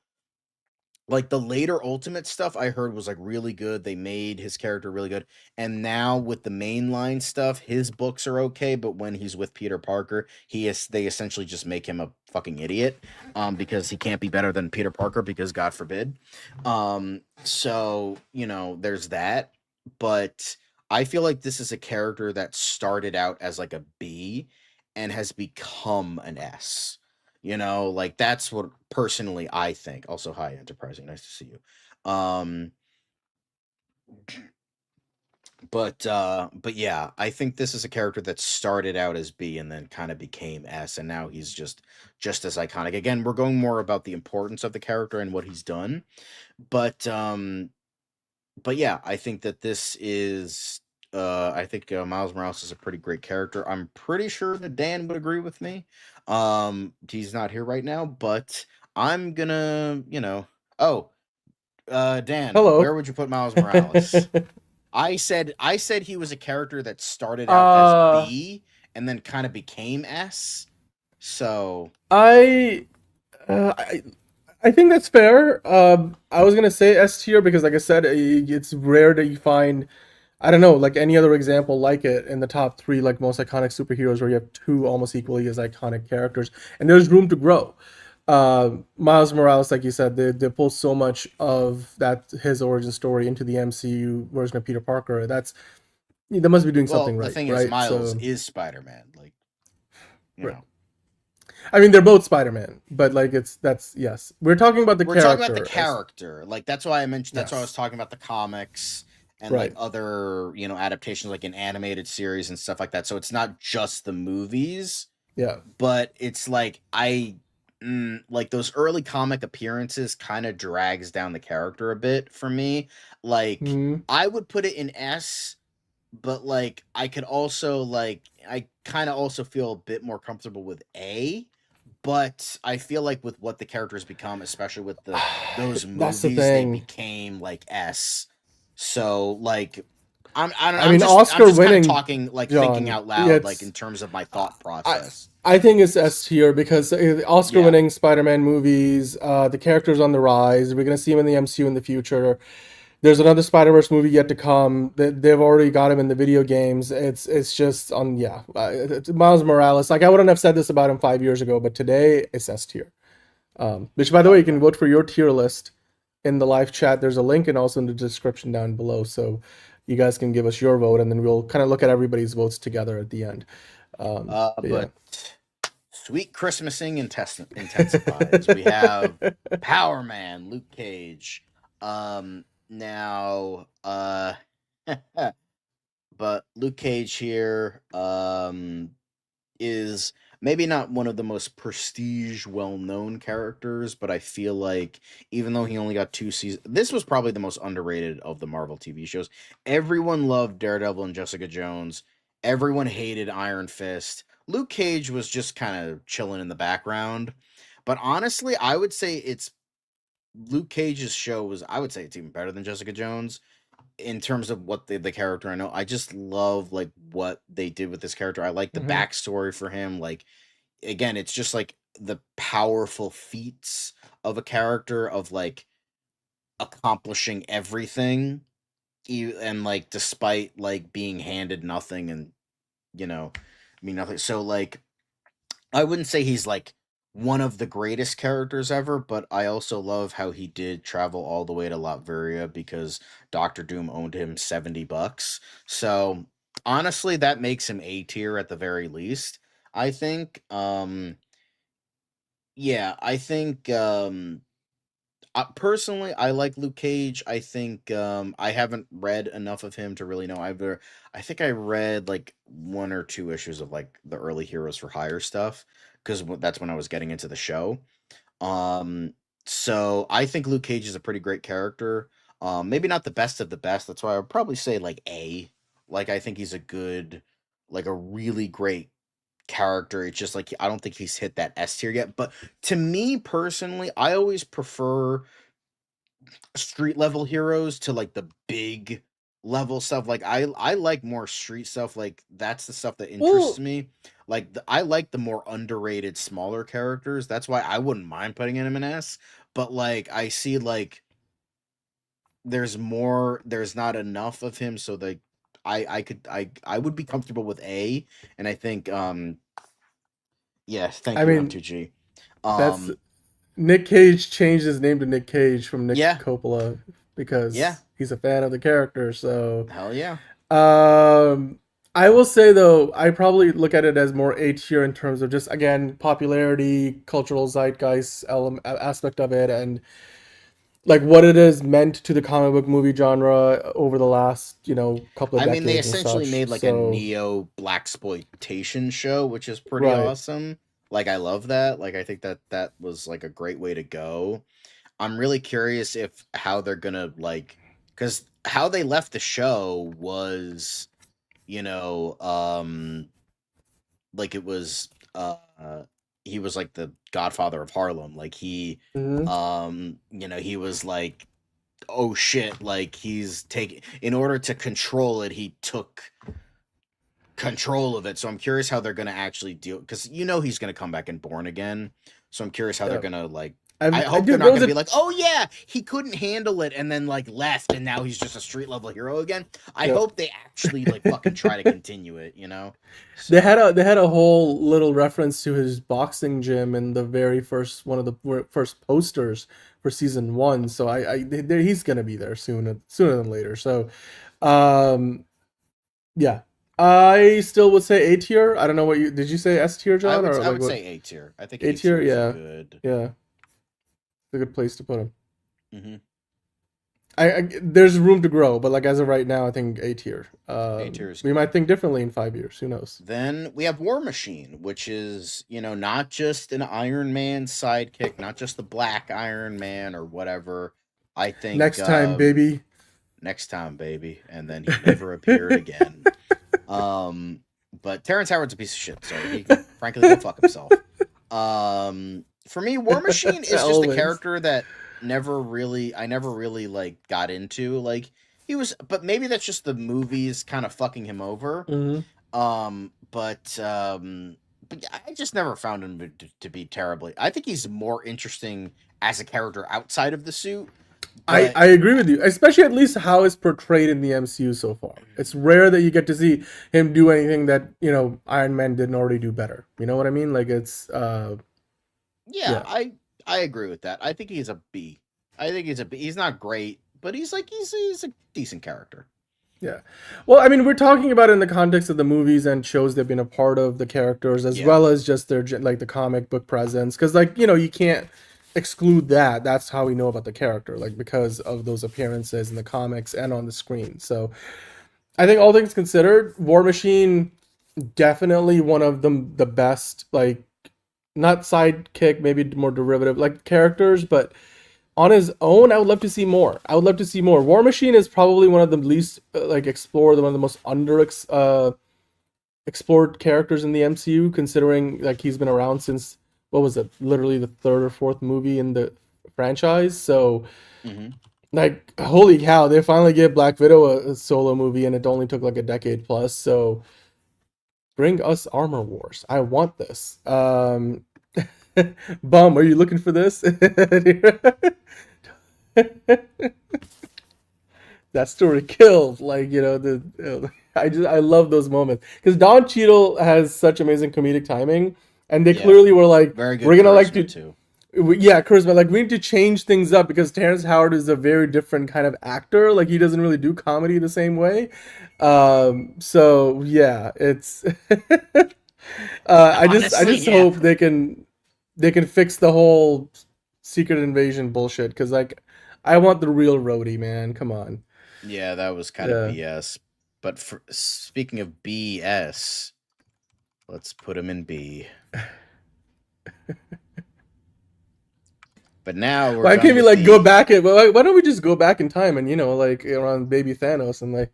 like the later Ultimate stuff I heard was like really good. They made his character really good. And now with the mainline stuff, his books are okay, but when he's with Peter Parker, they essentially just make him a fucking idiot because he can't be better than Peter Parker because God forbid. So, you know, there's that, but I feel like this is a character that started out as like a B and has become an S. You know, like that's what personally I think. Also, hi, Enterprising, nice to see you. But yeah, I think this is a character that started out as B and then kind of became S, and now he's just as iconic. Again, we're going more about the importance of the character and what he's done, but but yeah, I think that this is I think Miles Morales is a pretty great character. I'm pretty sure that Dan would agree with me. He's not here right now, but I'm gonna, you know, oh, Dan, where Hello. would you put Miles Morales? I said he was a character that started out as uh, B and then kind of became S. So, I, uh, I, I think that's fair. I was gonna say S tier because, like I said, it's rare that you find, I don't know, like any other example like it in the top three, like most iconic superheroes, where you have two almost equally as iconic characters, and there's room to grow. Miles Morales, like you said, they pull so much of that his origin story into the MCU. Whereas with Peter Parker, they must be doing well, something the right, thing is right? Miles So, is Spider-Man, like, you right. know. I mean, they're both Spider-Man, but like that's yes. We're talking about the We're talking about the character as character. Like that's why I mentioned that's why I was yes, talking about the comics and like right, other, you know, adaptations like an animated series and stuff like that. So it's not just the movies, yeah. but it's like like those early comic appearances kind of drags down the character a bit for me. Like Hmm. I would put it in S, but like I could also like I kind of also feel a bit more comfortable with A, but I feel like with what the characters become, especially with the those That's the movies, they thing, became like S. So like I mean, I'm Oscar just kind of winning, talking like thinking John. out loud like in It's terms of my I thought I process. I think it's S tier because Oscar Yeah. winning Spider-Man movies, the characters on the rise. We're gonna see him in the MCU in the future. There's another Spider-Verse movie yet to come. They've already got him in the video games. It's just on yeah. Miles Morales. Like I wouldn't have said this about him 5 years ago, but today it's S tier. Which, by the Oh way, you can yeah. vote for your tier list in the live chat. There's a link and also in the description down below. So you guys can give us your vote and then we'll kind of look at everybody's votes together at the end. But yeah. But sweet Christmasing intensifies. We have Power Man, Luke Cage. Now but Luke Cage here is maybe not one of the most prestige well-known characters, but I feel like even though he only got 2 seasons, this was probably the most underrated of the Marvel TV shows. Everyone loved Daredevil and Jessica Jones. Everyone hated Iron Fist. Luke Cage was just kind of chilling in the background. But honestly, I would say it's Luke Cage's show was I would say it's even better than Jessica Jones in terms of what the character I know. I just love like what they did with this character. I like the Hmm. backstory for him. Like again, it's just like the powerful feats of a character of like accomplishing everything and like despite like being handed nothing and you know, I mean nothing. So like I wouldn't say he's like one of the greatest characters ever, but I also love how he did travel all the way to Latveria because Doctor Doom owned him $70. So honestly, that makes him A tier at the very least. I think. Yeah, I think. Personally, I like Luke Cage. I think I haven't read enough of him to really know. I think I read like 1 or 2 issues of like the early Heroes for Hire stuff because that's when I was getting into the show. Um, so I think Luke Cage is a pretty great character. Maybe not the best of the best. That's why I would probably say like A. Like I think he's a good, like a really great character. It's just like I don't think he's hit that S tier yet. But to me personally, I always prefer street level heroes to like the big level stuff. Like I like more street stuff. Like that's the stuff that interests Well, me. Like I like the more underrated, smaller characters. That's why I wouldn't mind putting him in S. But like I see like there's more. There's not enough of him, so like I would be comfortable with A. And I think yeah, thank I you mean, M2G. that's Um Nick Cage changed his name to Nick Cage from Nick yeah, Coppola yeah, because he's a fan of the character. So, hell yeah. um, I will say though, I probably look at it as more A tier in terms of just again popularity, cultural zeitgeist element aspect of it, and like what it has meant to the comic book movie genre over the last couple of I mean, they decades and essentially such. made like a So neo blaxploitation show, which is pretty right. awesome. Like I love that. Like I think that that was like a great way to go. I'm really curious if how they're gonna like because how they left the show was, you know, like it was he was like the godfather of Harlem. Like he Hmm. he was like, oh shit, like he's taking in order to control it, he took control of it. So I'm curious how they're gonna actually deal because he's gonna come back and born again. So I'm curious how they're Yeah. gonna like. I hope they're Dude, not there was gonna a be like, oh yeah, he couldn't handle it and then like left and now he's just a street level hero again. I yep. hope they actually like fucking try to continue it. They So had a whole little reference to his boxing gym in the very first one of the first posters for season one. So he's gonna be there sooner than later. So, um, yeah, I still would say A tier. I don't know what you did. You say S tier, John, or I like would what? say A tier. I think A A tier, tier is yeah, good. yeah, it's a good place to put him. Hmm. There's room to grow, but like as of right now, I think A tier. A tier is We good. might think differently in 5 years. Who knows? Then we have War Machine, which is, not just an Iron Man sidekick, not just the Black Iron Man or whatever. I think Next time, baby. next time, baby. And then he never appeared again. Um, but Terrence Howard's a piece of shit, so he can frankly go fuck himself. For me, War Machine is just a Always. character that I never really like got into. Like he was, but maybe that's just the movies kind of fucking him over. Hmm. But I just never found him to be terribly. I think he's more interesting as a character outside of the suit. But I agree with you, especially at least how it's portrayed in the MCU so far. It's rare that you get to see him do anything that Iron Man didn't already do better. You know what I mean? Like it's yeah, yeah. I agree with that. I think he's a B. I think he's a B. He's not great, but he's a decent character. Yeah. Well, I mean, we're talking about it in the context of the movies and shows they've been a part of, the characters, as Yeah. well as just their like the comic book presence. Because like you can't exclude that. That's how we know about the character, like because of those appearances in the comics and on the screen. So I think all things considered, War Machine definitely one of the best like not sidekick, maybe more derivative like characters, but on his own, I would love to see more. I would love to see more. War Machine is probably one of the least like explored, one of the most explored characters in the MCU, considering like he's been around since what was it, literally the third or fourth movie in the franchise. So Hmm. like, holy cow, they finally gave Black Widow a solo movie, and it only took like a decade plus. So bring us Armor Wars. I want this. Bum, are you looking for this? That story killed. Like I love those moments because Don Cheadle has such amazing comedic timing, and they Yeah. clearly were like, Very we're good gonna like charisma to, too. yeah, charisma. Like we need to change things up because Terrence Howard is a very different kind of actor. Like he doesn't really do comedy the same way. So yeah, it's. I Honestly, just yeah. hope they can fix the whole secret invasion bullshit because like I want the real roadie, man. Come on. Yeah, that was kind of Yeah. BS. But speaking of BS, let's put him in B. But now we're Why done can't we with like go the. back it? Why don't we just go back in time and like around baby Thanos and like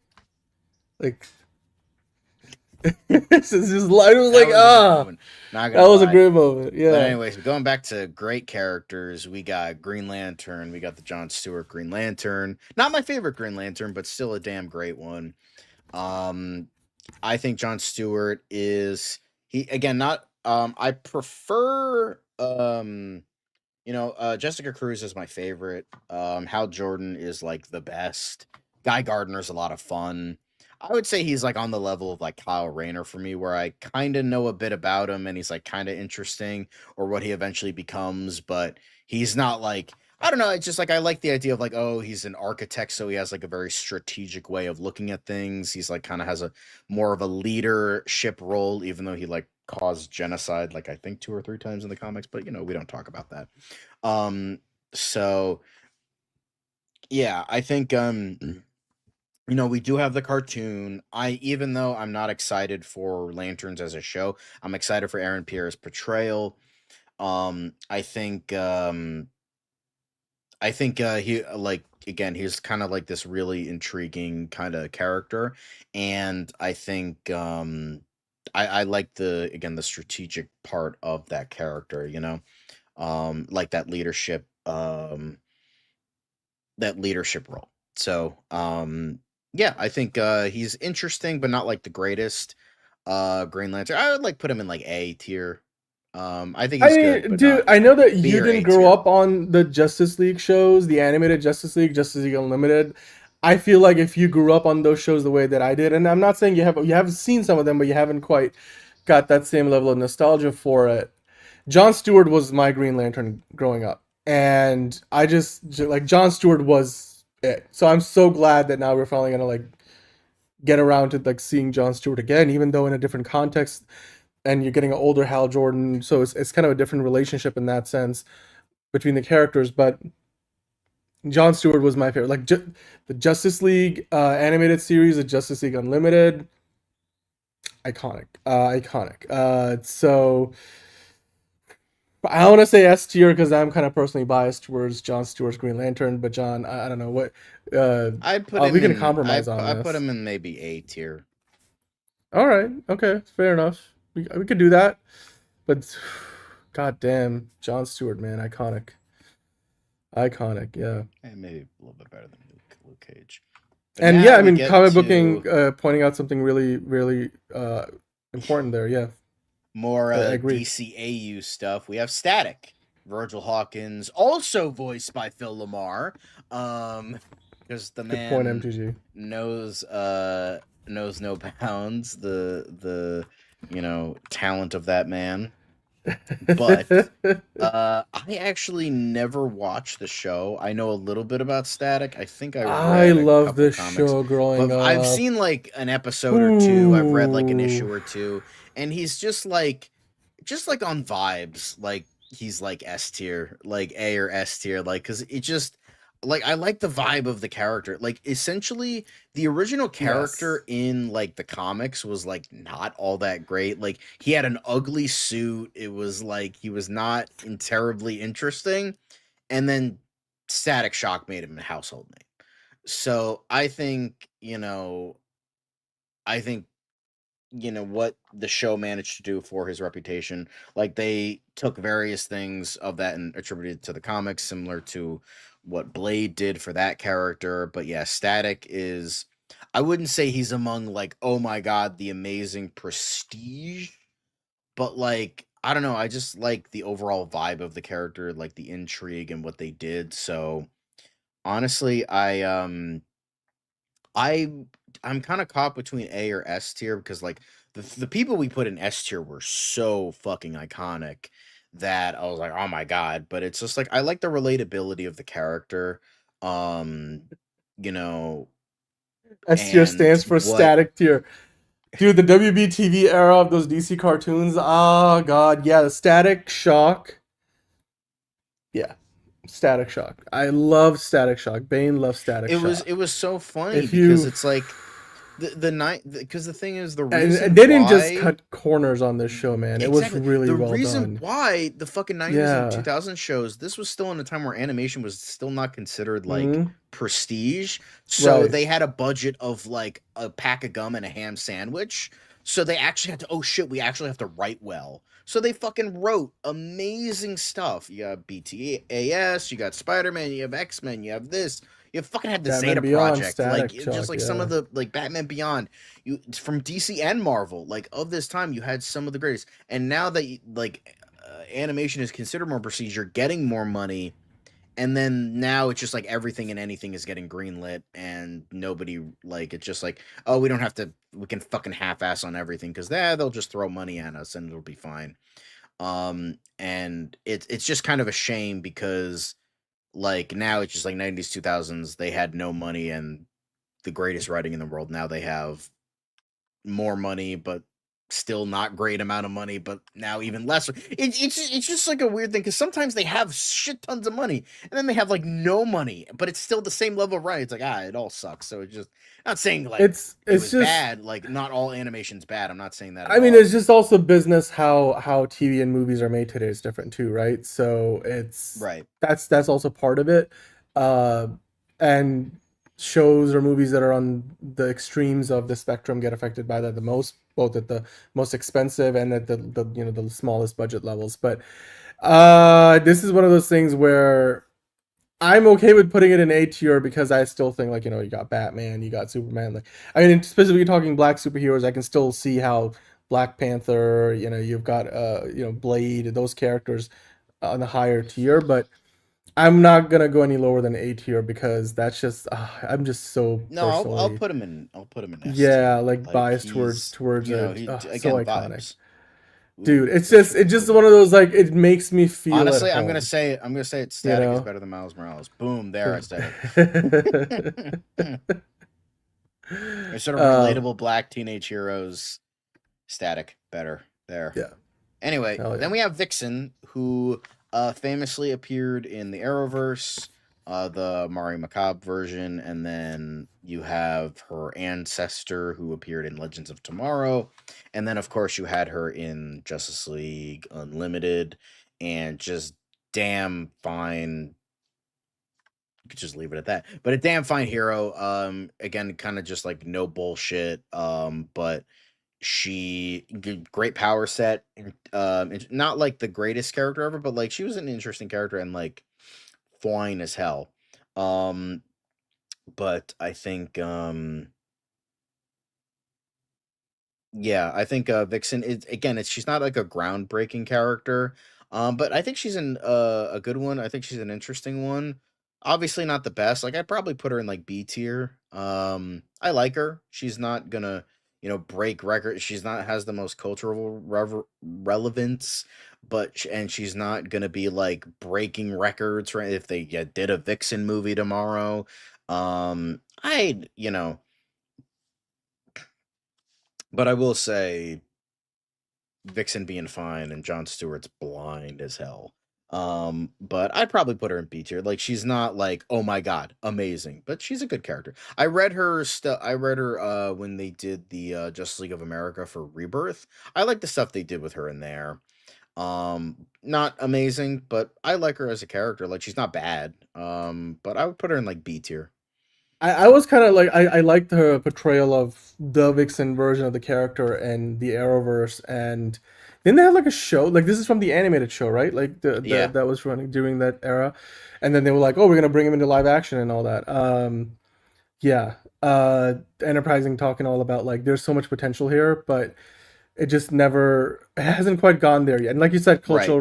It's just, it was That like, was a good moment. Not that gonna was a lie. great moment. But Yeah. anyways, going back to great characters, we got Green Lantern. We got the John Stewart Green Lantern. Not my favorite Green Lantern, but still a damn great one. Um, I think John Stewart is he again not I prefer Jessica Cruz is my favorite. Hal Jordan is like the best. Guy Gardner's a lot of fun. I would say he's like on the level of like Kyle Rayner for me, where I kind of know a bit about him and he's like kind of interesting or what he eventually becomes, but he's not like I don't know. It's just like I like the idea of like, oh, he's an architect, so he has like a very strategic way of looking at things. He's like kind of has a more of a leadership role, even though he like caused genocide, like I think 2 or 3 times in the comics, but we don't talk about that. Um, so yeah, I think we do have the cartoon. Even though I'm not excited for Lanterns as a show, I'm excited for Aaron Pierre's portrayal. I think he like again he's kind of like this really intriguing kind of character, and I think I like the strategic part of that character. Like that leadership role. So, yeah, I think he's interesting, but not like the greatest. Green Lantern, I would like put him in like A tier. I think I he's good, mean, but dude, not I know that B you or didn't A grow tier. up on the Justice League shows, the animated Justice League Unlimited. I feel like if you grew up on those shows the way that I did, and I'm not saying you haven't seen some of them, but you haven't quite got that same level of nostalgia for it. John Stewart was my Green Lantern growing up, and like John Stewart was it. So I'm so glad that now we're finally gonna like get around to like seeing John Stewart again, even though in a different context, and you're getting an older Hal Jordan, so it's kind of a different relationship in that sense between the characters. But John Stewart was my favorite. Like the Justice League animated series, the Justice League Unlimited, iconic, iconic. So I want to say S tier because I'm kind of personally biased towards John Stewart's Green Lantern. But John, I don't know what. Uh, I'd put him we can in. compromise on I put this. him in maybe A tier. All right, okay, fair enough. We could do that. But god damn, John Stewart, man, iconic. Iconic, yeah. And maybe a little bit better than Luke Cage. But And yeah, now I we mean, get comic booking, to pointing out something really, really important there. Yeah, more I agree. DCAU stuff. We have Static. Virgil Hawkins, also voiced by Phil Lamar. Because the Good point, man MTG. knows no bounds, the talent of that man. But I actually never watched the show. I know a little bit about Static. I think I I read a love couple this comics, show growing but I've up. seen like an episode or two. I've read like an Ooh, issue or two, and he's just like on vibes. Like he's like S tier, like A or S tier, like because it just like I like the vibe of the character. Like essentially the original yes. character in like the comics was like not all that great. Like he had an ugly suit. It was like he was not terribly interesting. And then Static Shock made him a household name. So I think what the show managed to do for his reputation. Like they took various things of that and attributed it to the comics, similar to what Blade did for that character. But yeah, Static is. I wouldn't say he's among like, oh my god, the amazing prestige, but like I don't know, I just like the overall vibe of the character, like the intrigue and what they did. So honestly, I I'm kind of caught between A or S tier because like the people we put in S tier were so fucking iconic that I was like, oh my god. But it's just like I like the relatability of the character, um, you know, S tier and stands for what static tier. Dude, the WB TV era of those DC cartoons. Oh god, yeah, the Static Shock. Yeah, Static Shock. I love Static Shock. Bane loves Static it was. Shock. It was so funny If because you it's like the night because the thing is the and reason they didn't just why. cut corners on this show, man. It was Exactly. really The well reason done. why the fucking 90s and Yeah. 2000s shows, this was still in a time where animation was still not considered like Hmm. prestige. So Right. they had a budget of like a pack of gum and a ham sandwich. So they actually had to, oh shit, we actually have to write well. So they fucking wrote amazing stuff. You got BTAS, you got Spider Man, you have X Men, you have this. You fucking had the Batman Zeta Beyond, Project, like Static just Shock, like some yeah. of the like Batman Beyond, you from DC and Marvel, like of this time, you had some of the greatest. And now that animation is considered more prestige, you're getting more money, and then now it's just like everything and anything is getting greenlit, and nobody like it's just like, oh, we don't have to, we can fucking half-ass on everything because they'll just throw money at us and it'll be fine. And it's just kind of a shame because like now it's just like 90s 2000s, they had no money and the greatest writing in the world. Now they have more money, but still not great amount of money, but now even less. It's just like a weird thing because sometimes they have shit tons of money and then they have like no money, but it's still the same level of writing. It's like, it all sucks. So it's just, not saying like it It's was just, bad. Like not all animation's bad. I'm not saying that at I mean, all. it's just also business how TV and movies are made today is different too, right? So it's Right. that's also part of it. Uh, and shows or movies that are on the extremes of the spectrum get affected by that the most, both at the most expensive and at the the smallest budget levels. But this is one of those things where I'm okay with putting it in A tier because I still think, like, you got Batman, you got Superman. Like, I mean, specifically talking black superheroes, I can still see how Black Panther, you've got Blade, those characters on the higher tier. But I'm not gonna go any lower than A tier because that's just I'm just so No, I'll personally, put him in. I'll put him in S yeah, tier. like Like biased towards he's, towards it. he So again iconic, vibes. dude. Ooh, It's that's just true. it's Put just him. one of those, like, it makes me feel at Honestly, home, I'm gonna say it. you Static is know. better than Miles Morales. Boom, there I said it. They're sort of uh, relatable black teenage heroes. Static, better there. yeah, Anyway, hell yeah. then we have Vixen, who famously appeared in the Arrowverse, the Mari Macabre version, and then you have her ancestor who appeared in Legends of Tomorrow, and then of course you had her in Justice League Unlimited, and just damn fine. You could just leave it at that. But a damn fine hero. Again, kind of just like no bullshit. But great power set. Not like the greatest character ever, but like she was an interesting character and like fine as hell. Um, but I think yeah, I think Vixen is, again, she's not like a groundbreaking character. But I think she's a good one. I think she's an interesting one. Obviously not the best. Like I'd probably put her in like B tier. I like her. She's not gonna, break records. She's not has the most cultural relevance, but and she's not gonna be like breaking records, right? If they, yeah, did a Vixen movie tomorrow, I'd, but I will say Vixen being fine and Jon Stewart's blind as hell. But I'd probably put her in B tier. Like she's not like, oh my god, amazing, but she's a good character. I read her stuff. I read her when they did the Justice League of America for Rebirth. I like the stuff they did with her in there. Not amazing, but I like her as a character. Like she's not bad. But I would put her in like B tier. I was kind of like, I liked her portrayal of the Vixen version of the character and the Arrowverse, and then they had like a show, like, this is from the animated show, right? Like the Yeah, that was running during that era, and then they were like, oh, we're gonna bring him into live action and all that. Yeah, Enterprising talking all about, like, there's so much potential here, but it just never, it hasn't quite gone there yet. And like you said, right. cultural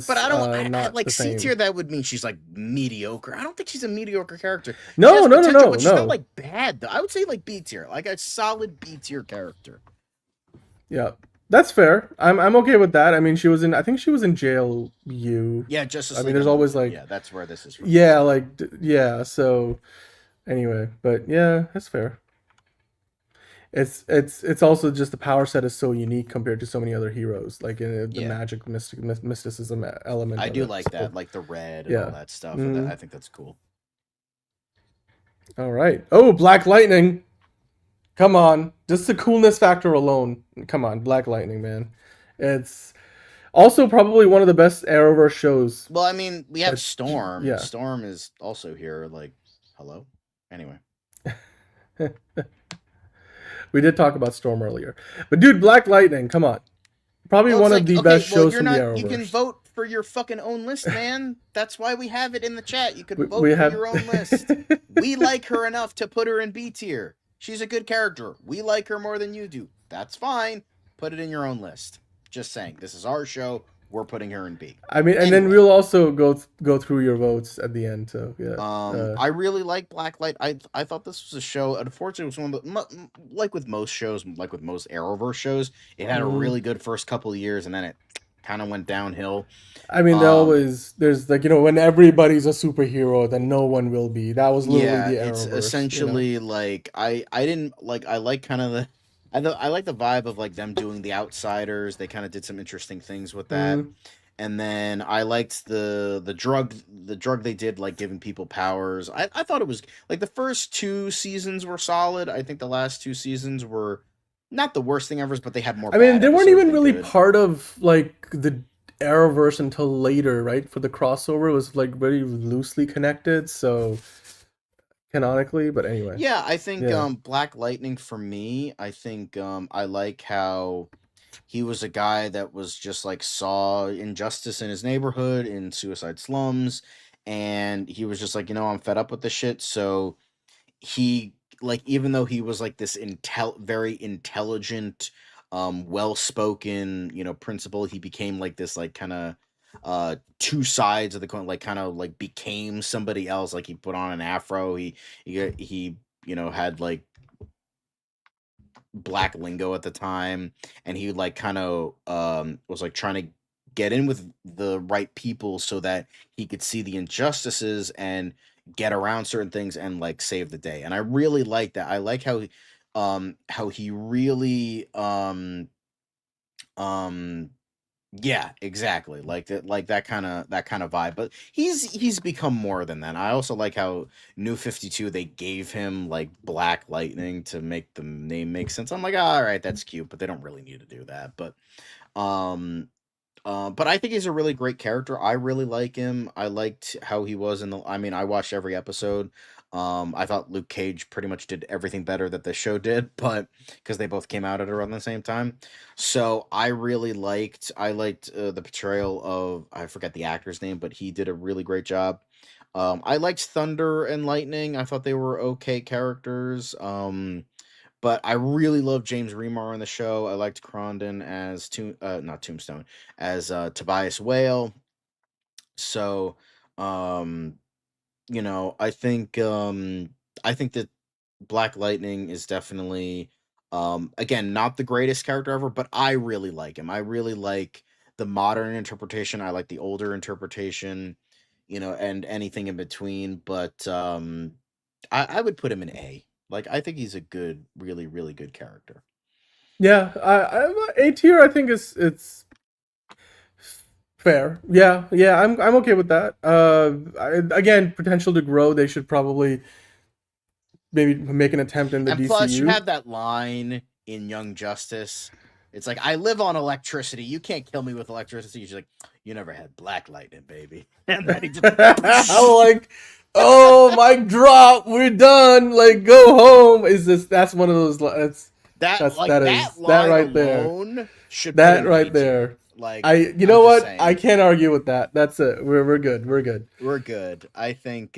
But relevance, I don't. I not like the C tier. same. That would mean she's like mediocre. I don't think she's a mediocre character. She No, has no, no, potential, no, but she's not no. like bad. Though. I would say like B tier, like a solid B tier character. Yeah, that's fair. I'm okay with that. I mean, she was in. I think she was in Jail U. Yeah, I Justice mean, League there's always Unlimited. like, Yeah, that's where this is from. yeah, like, yeah. So anyway, but yeah, that's fair. It's also just the power set is so unique compared to so many other heroes, like in the Yeah, magic mysticism element I of do it. like So that, like the red and all yeah. that stuff. Hmm. I think that's cool. All right. Oh, Black Lightning. Come on, just the coolness factor alone. Come on, Black Lightning, man. It's also probably one of the best Arrowverse shows. Well, I mean, we have That's Storm. yeah. Storm is also here. Like, hello. Anyway, We did talk about Storm earlier, but dude, Black Lightning, come on, probably Well, it's one of like, the okay, best well, shows you're from the not. You can Arrowverse. vote for your fucking own list, man. That's why we have it in the chat. You could We vote for have. your own list. We like her enough to put her in B tier. She's a good character. We like her more than you do. That's fine. Put it in your own list. Just saying. This is our show. We're putting her in B. I mean, and then Anyway, we'll also go through your votes at the end. So yeah, I really like Blacklight. I thought this was a show. Unfortunately, it was one of the like with most shows, like with most Arrowverse shows, it had a mhm. really good first couple of years, and then it kind of went downhill. I mean, Um, there's like, when everybody's a superhero, then no one will be. That was literally yeah, the it's Arrowverse. essentially like I didn't like I like kind of the I like the vibe of like them doing the Outsiders. They kind of did some interesting things with that. Mm. And then I liked the drug they did, like giving people powers. I thought it was like the first two seasons were solid. I think the last two seasons were not the worst thing ever, but they had more I mean, bad they weren't episodes even than really good. part of like the Arrowverse until later, right? For the crossover, it was like very loosely connected, so canonically. But anyway, Yeah, I think yeah. Black Lightning for me, I think I like how he was a guy that was just like saw injustice in his neighborhood in suicide slums, and he was just like, I'm fed up with this shit. So he, like, even though he was like this very intelligent, well-spoken, principal, he became like this, like, kind of two sides of the coin, like kind of like became somebody else. Like he put on an afro, he had like black lingo at the time, and he like kind of was like trying to get in with the right people so that he could see the injustices and get around certain things and like save the day. And I really like that. I like how he really um yeah, exactly. Like that kind of vibe. But he's become more than that. I also like how New 52, they gave him like Black Lightning to make the name make sense. I'm like, all right, that's cute, but they don't really need to do that. Um but I think he's a really great character. I really like him. I liked how he was in the. I mean, I watched every episode. I thought Luke Cage pretty much did everything better that the show did, but because they both came out at around the same time. So I really liked. I liked the portrayal of, I forget the actor's name, but he did a really great job. I liked Thunder and Lightning. I thought they were okay characters. But I really love James Remar on the show. I liked Crondon as not Tombstone, as Tobias Whale. So, um, I think that Black Lightning is definitely, again, not the greatest character ever, but I really like him. I really like the modern interpretation. I like the older interpretation, and anything in between. But I would put him in A. Like, I think he's a good, really, really good character. Yeah, I'm A tier. I think it's fair. Yeah, yeah, I'm okay with that. Again, potential to grow. They should probably maybe make an attempt in the And plus, you DCU. have that line in Young Justice. It's like, I live on electricity. You can't kill me with electricity. She's like, you never had black lightning, baby. And then he just, I'm like, oh, mic drop. We're done. Like, go home. Is this? That's one of those. that That line right there. alone should put it That in B right tier. there. Like, You I'm know just what? I saying, can't argue with that. That's it. We're good. We're good. we're good. I think,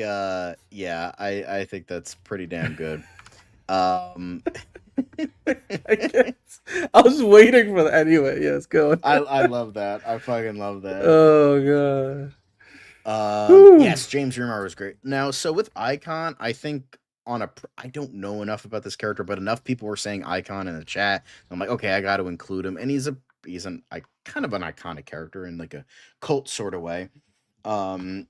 yeah, I think that's pretty damn good. Um, I can't. I was waiting for that. Anyway, yes, go. I love that. I fucking love that. Oh god. Yes, Whew. James Remar was great. Now, so with Icon, I think I don't know enough about this character, but enough people were saying Icon in the chat. I'm like, okay, I got to include him, and he's kind of an iconic character in like a cult sort of way. Um,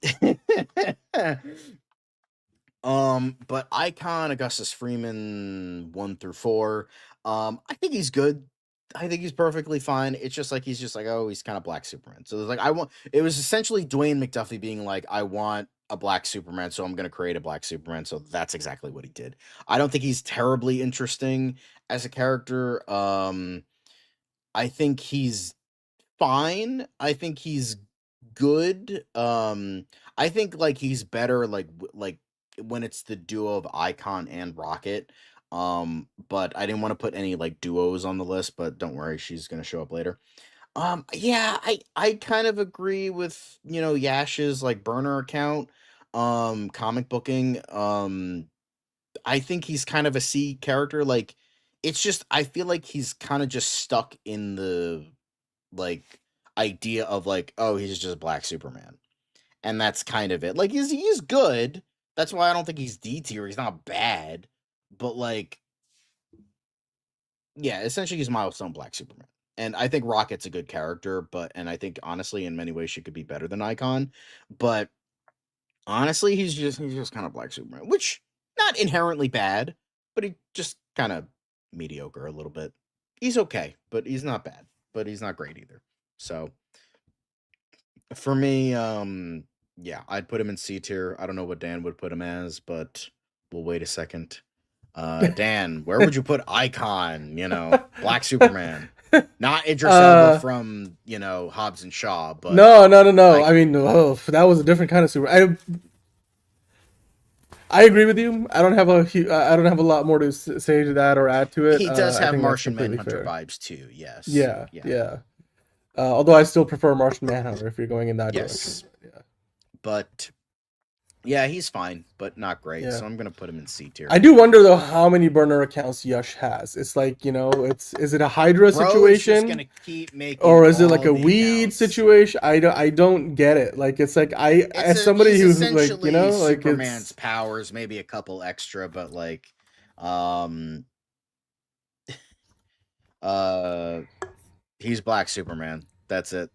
but Icon, Augustus Freeman, 1 through 4. I think he's good. I think he's perfectly fine. It's just like he's just like, oh, he's kind of Black Superman. So it's like it was essentially Dwayne McDuffie being like, I want a Black Superman, so I'm gonna create a Black Superman. So that's exactly what he did. I don't think he's terribly interesting as a character. I think he's fine. I think he's good. I think like he's better like when it's the duo of Icon and Rocket. But I didn't want to put any like duos on the list, but don't worry, she's gonna show up later. Yeah, I kind of agree with, Yash's like burner account, comic booking. I think he's kind of a C character. Like, it's just I feel like he's kind of just stuck in the like idea of like, oh, he's just Black Superman, and that's kind of it. Like, he's good. That's why I don't think he's D tier. He's not bad, but like, yeah, essentially he's milestone Black Superman. And I think Rocket's a good character, and I think honestly, in many ways, she could be better than Icon. But honestly, he's just kind of Black Superman, which not inherently bad, but he just kind of mediocre a little bit. He's okay, but he's not bad, but he's not great either. So for me, yeah, I'd put him in C tier. I don't know what Dan would put him as, but we'll wait a second. Dan, where would you put Icon? Black Superman, not Idris Elba uh, from Hobbs and Shaw, but no, no, no, no. I Icon. mean, oh, that was a different kind of super. I agree with you. I don't have a lot more to say to that or add to it. He does I have think that's Martian completely Manhunter fair. vibes too. Yes, Yeah, yeah, yeah. Although I still prefer Martian Manhunter if you're going in that direction. yes, Yeah, but yeah, he's fine, but not great. yeah. So I'm gonna put him in C I tier. do wonder though how many burner accounts Yush has. It's like it's is it a Hydra Bro is just situation gonna keep making or is it like all a the weed accounts. situation? I don't get it. Like it's like as somebody He's who like essentially like Superman's it's powers, maybe a couple extra, but like, um, uh, he's Black Superman. That's it.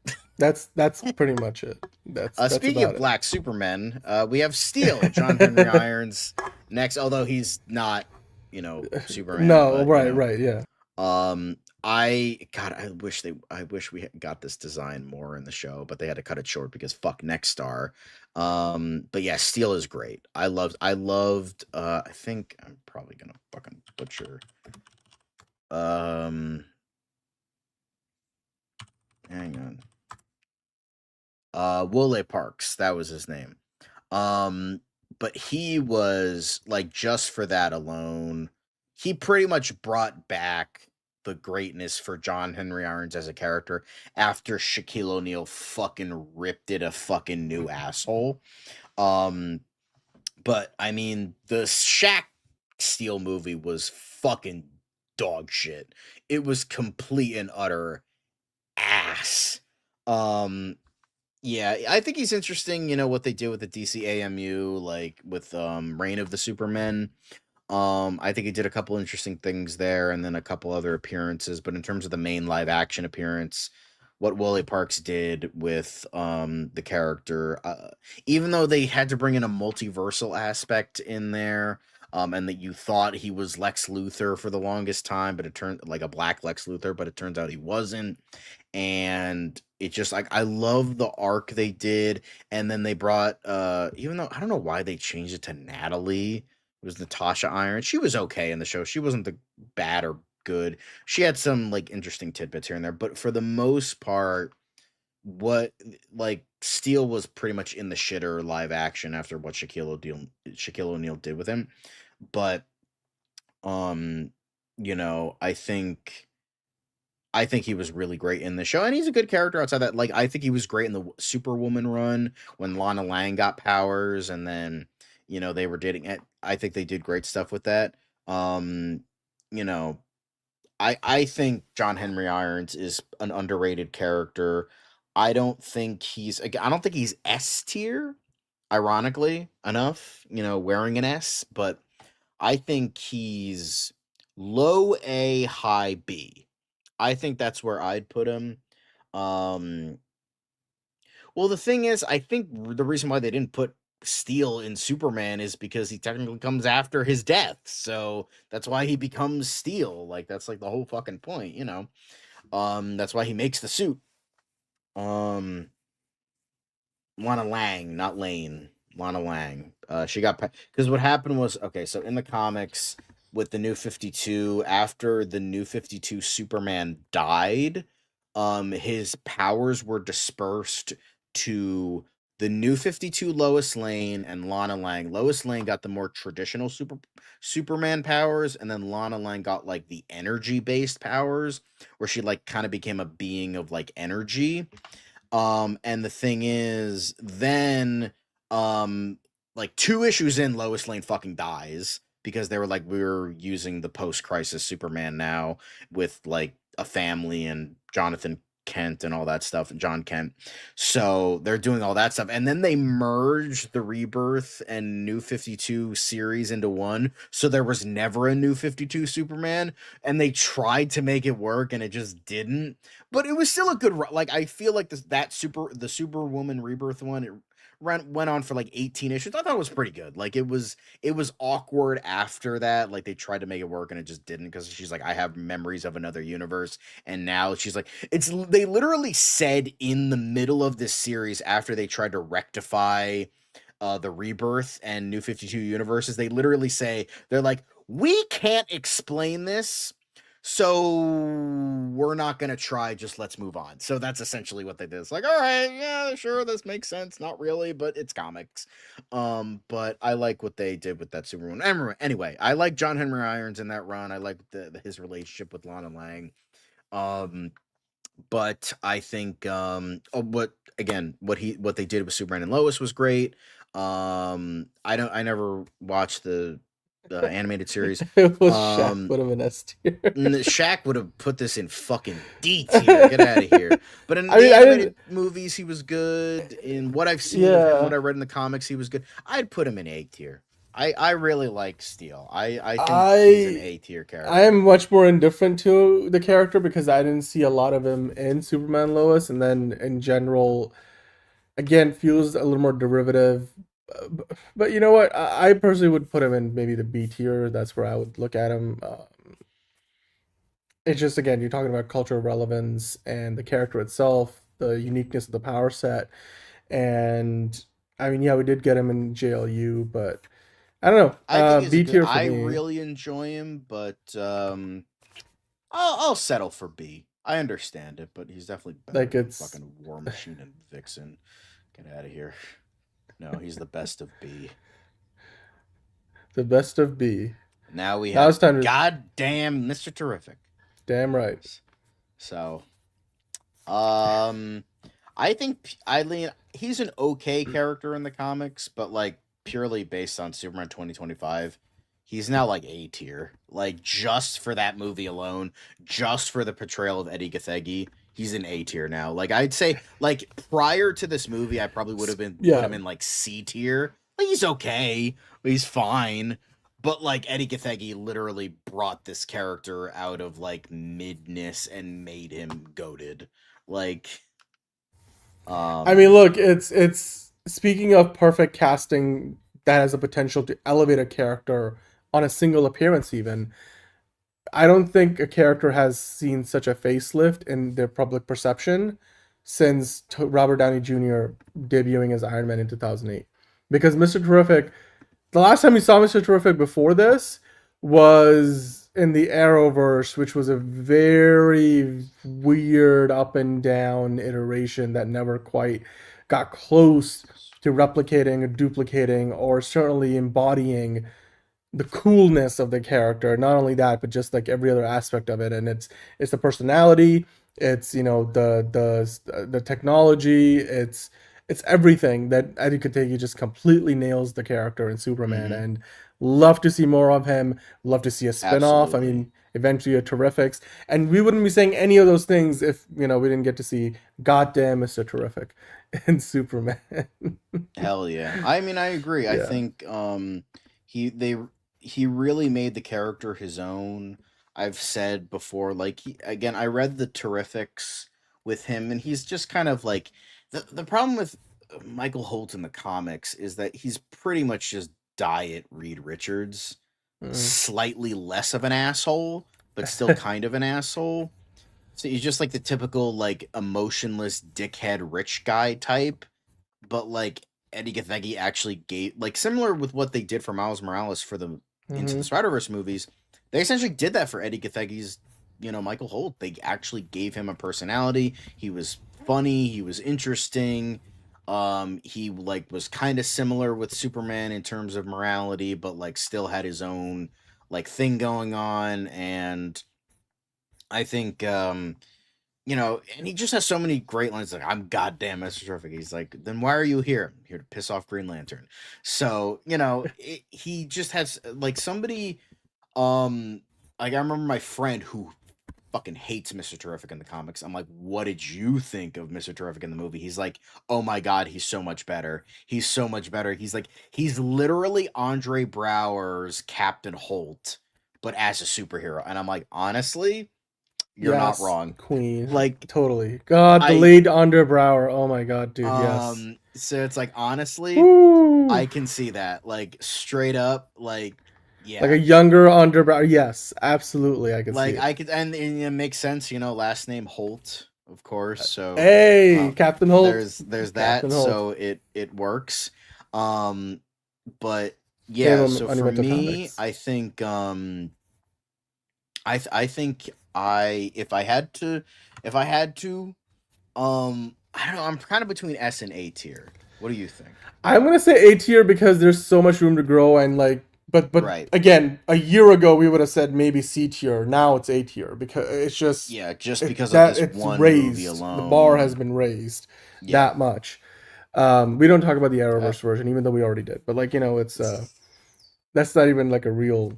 that's pretty much it. That's Speaking of about it. Black Superman, we have Steel, John Henry Irons next. Although he's not, Superman, No, but right, right, yeah. I wish we got this design more in the show, but they had to cut it short because fuck Next Star. But yeah, Steel is great. I loved. I think I'm probably gonna fucking butcher. Um, hang on. Wole Parks, that was his name. Um, but he was like, just for that alone, he pretty much brought back the greatness for John Henry Irons as a character after Shaquille O'Neal fucking ripped it a fucking new asshole. Um, but I mean, the Shaq Steel movie was fucking dog shit. It was complete and utter ass. Um, yeah, I think he's interesting, what they did with the DC AMU, like with Reign of the Supermen. I think he did a couple interesting things there and then a couple other appearances, but in terms of the main live action appearance, what Wally Parks did with the character, even though they had to bring in a multiversal aspect in there, and that you thought he was Lex Luthor for the longest time, but it turned like a black Lex Luthor, but it turns out he wasn't. And it just like, I love the arc they did, and then they brought even though I don't know why they changed it to Natalie. It was Natasha Iron. She was okay in the show. She wasn't the bad or good. She had some like interesting tidbits here and there, but for the most part, what like Steel was pretty much in the shitter live action after what Shaquille O'Neal did with him. But um, I think he was really great in the show, and he's a good character outside that. Like, I think he was great in the Superwoman run when Lana Lang got powers, and then they were dating. I think they did great stuff with that. Um, you know, I think John Henry Irons is an underrated character. I don't think he's S tier. Ironically enough, wearing an S, but I think he's low A, high B. I think that's where I'd put him. Um, well, the thing is, I think the reason why they didn't put Steel in Superman is because he technically comes after his death. So that's why he becomes Steel. Like, that's like the whole fucking point. That's why he makes the suit. Um, Lana Lang, not Lane. Lana Lang. She got because what happened was, okay. So in the comics, with the New 52, after the New 52 Superman died, his powers were dispersed to the New 52 Lois Lane and Lana Lang. Lois Lane got the more traditional Superman powers, and then Lana Lang got like the energy based powers, where she like kind of became a being of like energy. And the thing is, then, um, like 2 issues in, Lois Lane fucking dies because they were like, we're using the post-crisis Superman now with like a family and Jonathan Kent and all that stuff, and John Kent. So they're doing all that stuff, and then they merged the Rebirth and New 52 series into one. So there was never a New 52 Superman, and they tried to make it work, and it just didn't, but it was still a good like I feel like the Superwoman Rebirth one, it went on for like 18 issues. I thought it was pretty good. Like it was awkward after that. Like they tried to make it work and it just didn't, because she's like, I have memories of another universe, and now she's like, they literally said in the middle of this series, after they tried to rectify the Rebirth and New 52 universes, they literally say, they're like, we can't explain this, so we're not gonna try, just let's move on. So that's essentially what they did. It's like, all right, yeah, sure, this makes sense. Not really, but it's comics. But I like what they did with that Superman. Anyway, I like John Henry Irons in that run. I like his relationship with Lana Lang. Um, but I think what they did with Superman and Lois was great. I never watched the animated series. It was Shaq Um would have an S tier. Shaq would have put this in fucking D tier. Get out of here. But in I the mean, I animated didn't. movies, he was good. In what I've seen of him, what Yeah, I read in the comics, he was good. I'd put him in A tier. I really like Steel. I think he's an I A tier I am character. much more indifferent to the character because I didn't see a lot of him in Superman Lois, and then in general, again, feels a little more derivative. But you know what? I personally would put him in maybe the B tier. That's where I would look at him. It's just, again, you're talking about cultural relevance and the character itself, the uniqueness of the power set, and I mean, yeah, we did get him in JLU, but I don't know. I think he's a B good. tier for I me. really enjoy him, but I'll settle for B. I understand it, but he's definitely better Like than it's fucking War Machine and Vixen. Get out of here. No, he's the best of B. the best of B. Now we Now have it's time to. goddamn Mr. Terrific. Damn right. So, um, I think Eileen, he's an okay character in the comics, but like purely based on Superman 2025, he's now like A tier. Like just for that movie alone, just for the portrayal of Eddie Gathegi, he's an A tier now. Like I'd say, like prior to this movie, I probably would have been put Yeah. him in like C tier. Like he's okay, he's fine. But like Eddie Gathegi literally brought this character out of like midness and made him goated. Like, I mean, um, look, it's speaking of perfect casting that has the potential to elevate a character on a single appearance even. I don't think a character has seen such a facelift in their public perception since Robert Downey Jr. debuting as Iron Man in 2008. Because Mr. Terrific, the last time we saw Mr. Terrific before this was in the Arrowverse, which was a very weird up and down iteration that never quite got close to replicating or duplicating or certainly embodying the coolness of the character. Not only that, but just like every other aspect of it. And it's the personality, it's the technology, it's everything that Eddie Kategi just completely nails the character in Superman. mhm, And love to see more of him. Love to see a spin-off. I absolutely. mean, eventually a Terrifics. And we wouldn't be saying any of those things if, we didn't get to see goddamn Mr. Terrific in Superman. Hell yeah. I mean, I agree. I Yeah. think he they he really made the character his own. I've said before, like again, I read the Terrifics with him, and he's just kind of like the problem with Michael Holt in the comics is that he's pretty much just diet Reed Richards, Mm. slightly less of an asshole, but still kind of an asshole. So he's just like the typical like emotionless dickhead rich guy type, but like Eddie Gathegi actually gave, like similar with what they did for Miles Morales for the Into the Hmm. Spider-Verse movies, they essentially did that for Eddie Gathegi's, Michael Holt. They actually gave him a personality. He was funny, he was interesting. He like was kind of similar with Superman in terms of morality, but like still had his own like thing going on. And I think and he just has so many great lines like I'm goddamn Mr. Terrific. He's like, then why are you here? I'm here to piss off Green Lantern. So, he just has like somebody like I remember my friend who fucking hates Mr. Terrific in the comics. I'm like, what did you think of Mr. Terrific in the movie? He's like, oh my god, he's so much better. He's so much better. He's like, he's literally Andre Brower's Captain Holt, but as a superhero. And I'm like, honestly, you're not Yes, wrong. Queen. Like, Totally. God, the I late Underbrower. Oh my god, dude, yes. so it's like honestly, Woo! I can see that. Like straight up, like Like a yeah. younger Underbrower. Yes, absolutely, I can see Like it. I could, and it makes sense, last name Holt, of course. So, Hey, Captain Holt. there's Captain that. Holt. So it works. Um, but Same yeah. So on for Universal me, Comics. I think I think I if I had to I don't know. I'm kind of between S and A tier. What do you think? I'm gonna say A tier because there's so much room to grow and like, but Right. again, a year ago we would have said maybe C tier. Now it's A tier because it's just Yeah, just it because of that this it's one movie raised. The bar has alone. been raised Yeah. that much. We don't talk about the Uh, Arrowverse version, even though we already did. But like it's that's not even like a real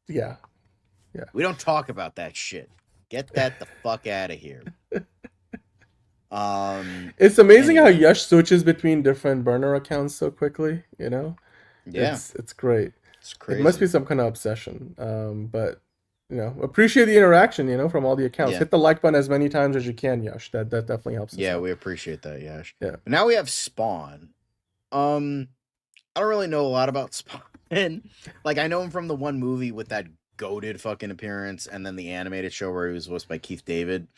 yeah yeah. we don't talk about that shit. Get that the fuck out of here. It's amazing how Anyway, Yash switches between different burner accounts so quickly. yeah, It's great. it's It must be crazy. some kind of obsession. But appreciate the interaction. From all the accounts. Yeah, Hit the like button as many times as you can, Yash. That definitely helps us yeah, out. we appreciate that, Yash. Yeah. But now we have Spawn. Um, I don't really know a lot about Spawn. Like I know him from the one movie with that goated fucking appearance, and then the animated show where he was voiced by Keith David.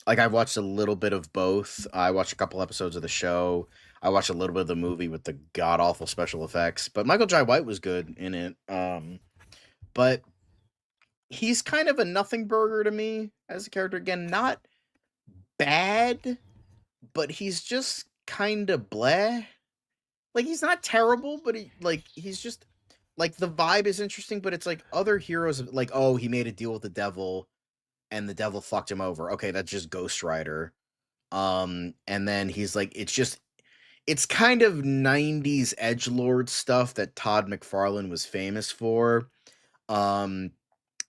Like I watched a little bit of both. I watched a couple episodes of the show. I watched a little bit of the movie with the god awful special effects, but Michael Jai White was good in it. But he's kind of a nothing burger to me as a character. Again, not bad, but he's just kind of bleh. Like he's not terrible, but he's just like the vibe is interesting, but it's like other heroes like, oh, he made a deal with the devil and the devil fucked him over. Okay, that's just Ghost Rider. And then he's like, it's kind of 90s edgelord stuff that Todd McFarlane was famous for. Um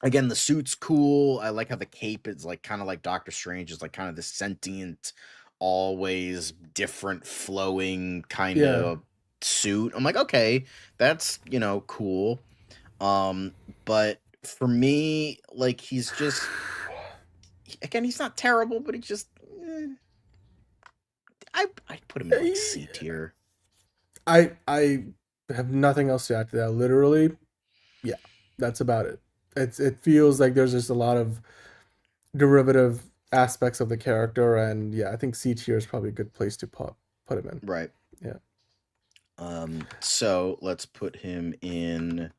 Again, the suit's cool. I like how the cape is like kind of like Doctor Strange is like kind of this sentient, always different flowing kind Yeah. of suit. I'm like, okay, that's cool. But for me, like he's just again, he's not terrible, but he's just I put him in like C tier. I have nothing else to add to that. Literally, yeah, that's about it. It feels like there's just a lot of derivative aspects of the character, and yeah, I think C tier is probably a good place to put him in. Right. Yeah. So let's put him in.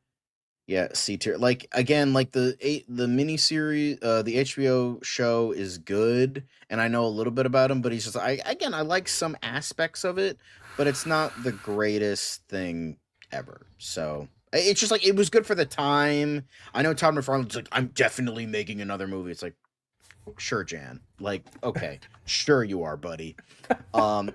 Yeah, C tier. Like again, like the miniseries, the HBO show is good, and I know a little bit about him, but he's just I like some aspects of it, but it's not the greatest thing ever. So it's just like it was good for the time. I know Todd McFarlane's like, I'm definitely making another movie. It's like, sure, Jan. Like, okay, sure you are, buddy.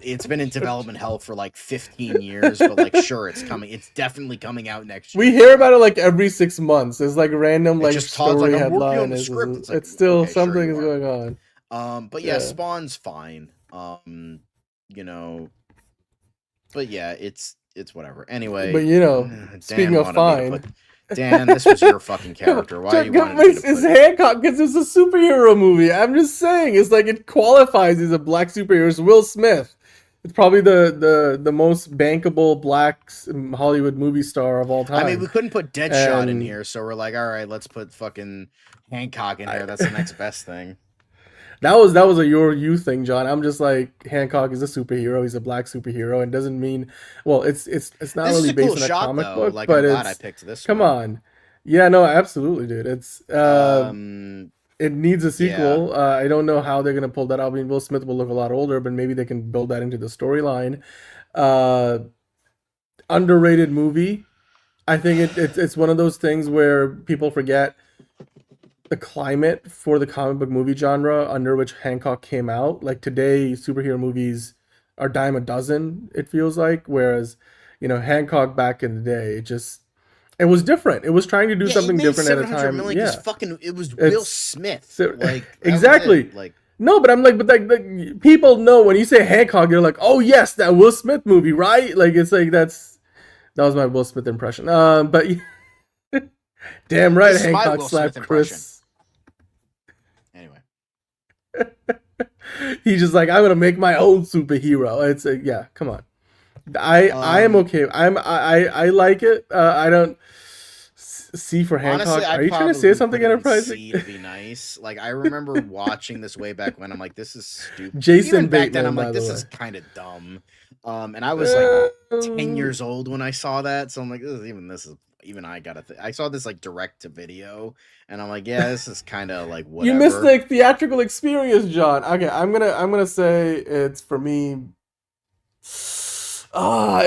It's been in development hell for like 15 years, but like, sure, it's coming. It's definitely coming out next We year. hear about it like every 6 months. There's like random It like just Todd's like, story I'm working on headline. the Is script. It's like, it's still okay, sure something you is are. going on. But yeah, Yeah. Spawn's fine. You know, but yeah, it's whatever. But Anyway, speaking Dan of wanted me to fine, put Dan. This was your fucking character. Why you wanted me to it's put it? Hancock because it's a superhero movie. I'm just saying, it's like it qualifies as a black superhero. It's Will Smith. It's probably the most bankable black Hollywood movie star of all I mean, we time. couldn't put Deadshot in And here, so we're like, all right, let's put fucking Hancock in I, here. That's the next best thing. that was a your you thing, John. I'm just like Hancock is a superhero. He's a black superhero, and doesn't mean well. It's not This is really a cool based on a shot, comic though. book, Like, I'm but glad I it's picked this come one. on. Yeah, no, absolutely, dude. It's Um, it needs a Yeah. sequel. I don't know how they're gonna pull that off. I mean, Will Smith will look a lot older, but maybe they can build that into the storyline. Uh, Underrated movie. I think it's one of those things where people forget the climate for the comic book movie genre under which Hancock came out. Like today, superhero movies are dime a dozen. It feels like, whereas Hancock back in the day, it was different. It was trying to do Yeah, he something made different at a 700 million time. because Yeah, fucking it was Will it's Smith. so, Like that was it. exactly. Like No, but I'm like, but like people know when you say Hancock, they're like, oh yes, that Will Smith movie, right? Like it's like that was my Will Smith impression. But damn right, this is my Hancock Will Smith slapped impression. Chris. Anyway. He's just like, I'm gonna make my own superhero. It's yeah, come on. I am Um okay. I like it. I don't see for Honestly, Hancock. Are I'd you trying to say probably something put it in enterprising? C to be nice. Like I remember watching this way back when I'm like, this is stupid. Even Jason back then, Bateman, I'm by like, the this way. is kind of dumb. And I was like 10 Um, years old when I saw that, so I'm like, this is even I gotta. I saw this like direct to video, and I'm like, yeah, this is kind of like you missed whatever. the theatrical experience, John. Okay, I'm gonna say it's for me.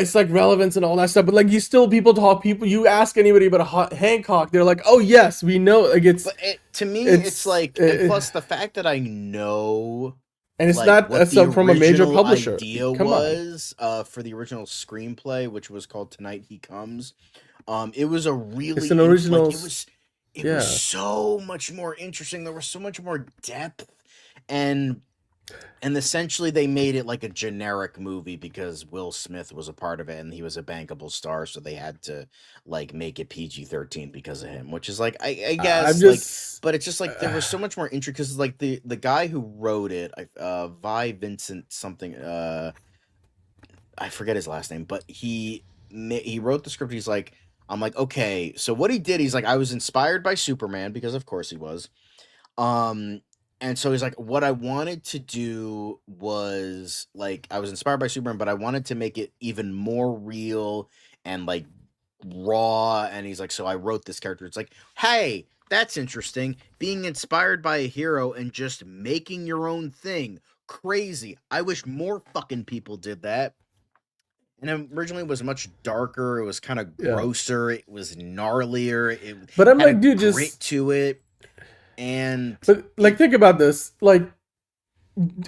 It's like relevance and all that stuff, but like you still people you ask anybody about Hancock, they're like, oh yes, we know. Like But to me, it's it's like, and plus the fact that I know and it's like not what the from a major original publisher. idea Come on, was for the original screenplay, which was called Tonight He Comes. It was a it's really an original. like it was Yeah, so much more interesting. There was so much more depth, and essentially they made it like a generic movie because Will Smith was a part of it and he was a bankable star, so they had to like make it PG-13 because of him, which is like I I'm guess like, just. but it's just like there was so much more intricacies. Because like the guy who wrote it, Vi Vincent something, I forget his last name, but he wrote the script. He's like, I'm like, okay, so what he did, he's like, I was inspired by Superman because of course he was. Um, and so he's like, what I wanted to do was like, I was inspired by Superman, but I wanted to make it even more real and like raw. And he's like, so I wrote this character. It's like, hey, that's interesting. Being inspired by a hero and just making your own thing. Crazy. I wish more fucking people did that. And originally it was much darker. It was kind of Yeah, grosser. It was gnarlier. It but I'm had like, a dude, grit just. to it. And But like, it think about this. Like,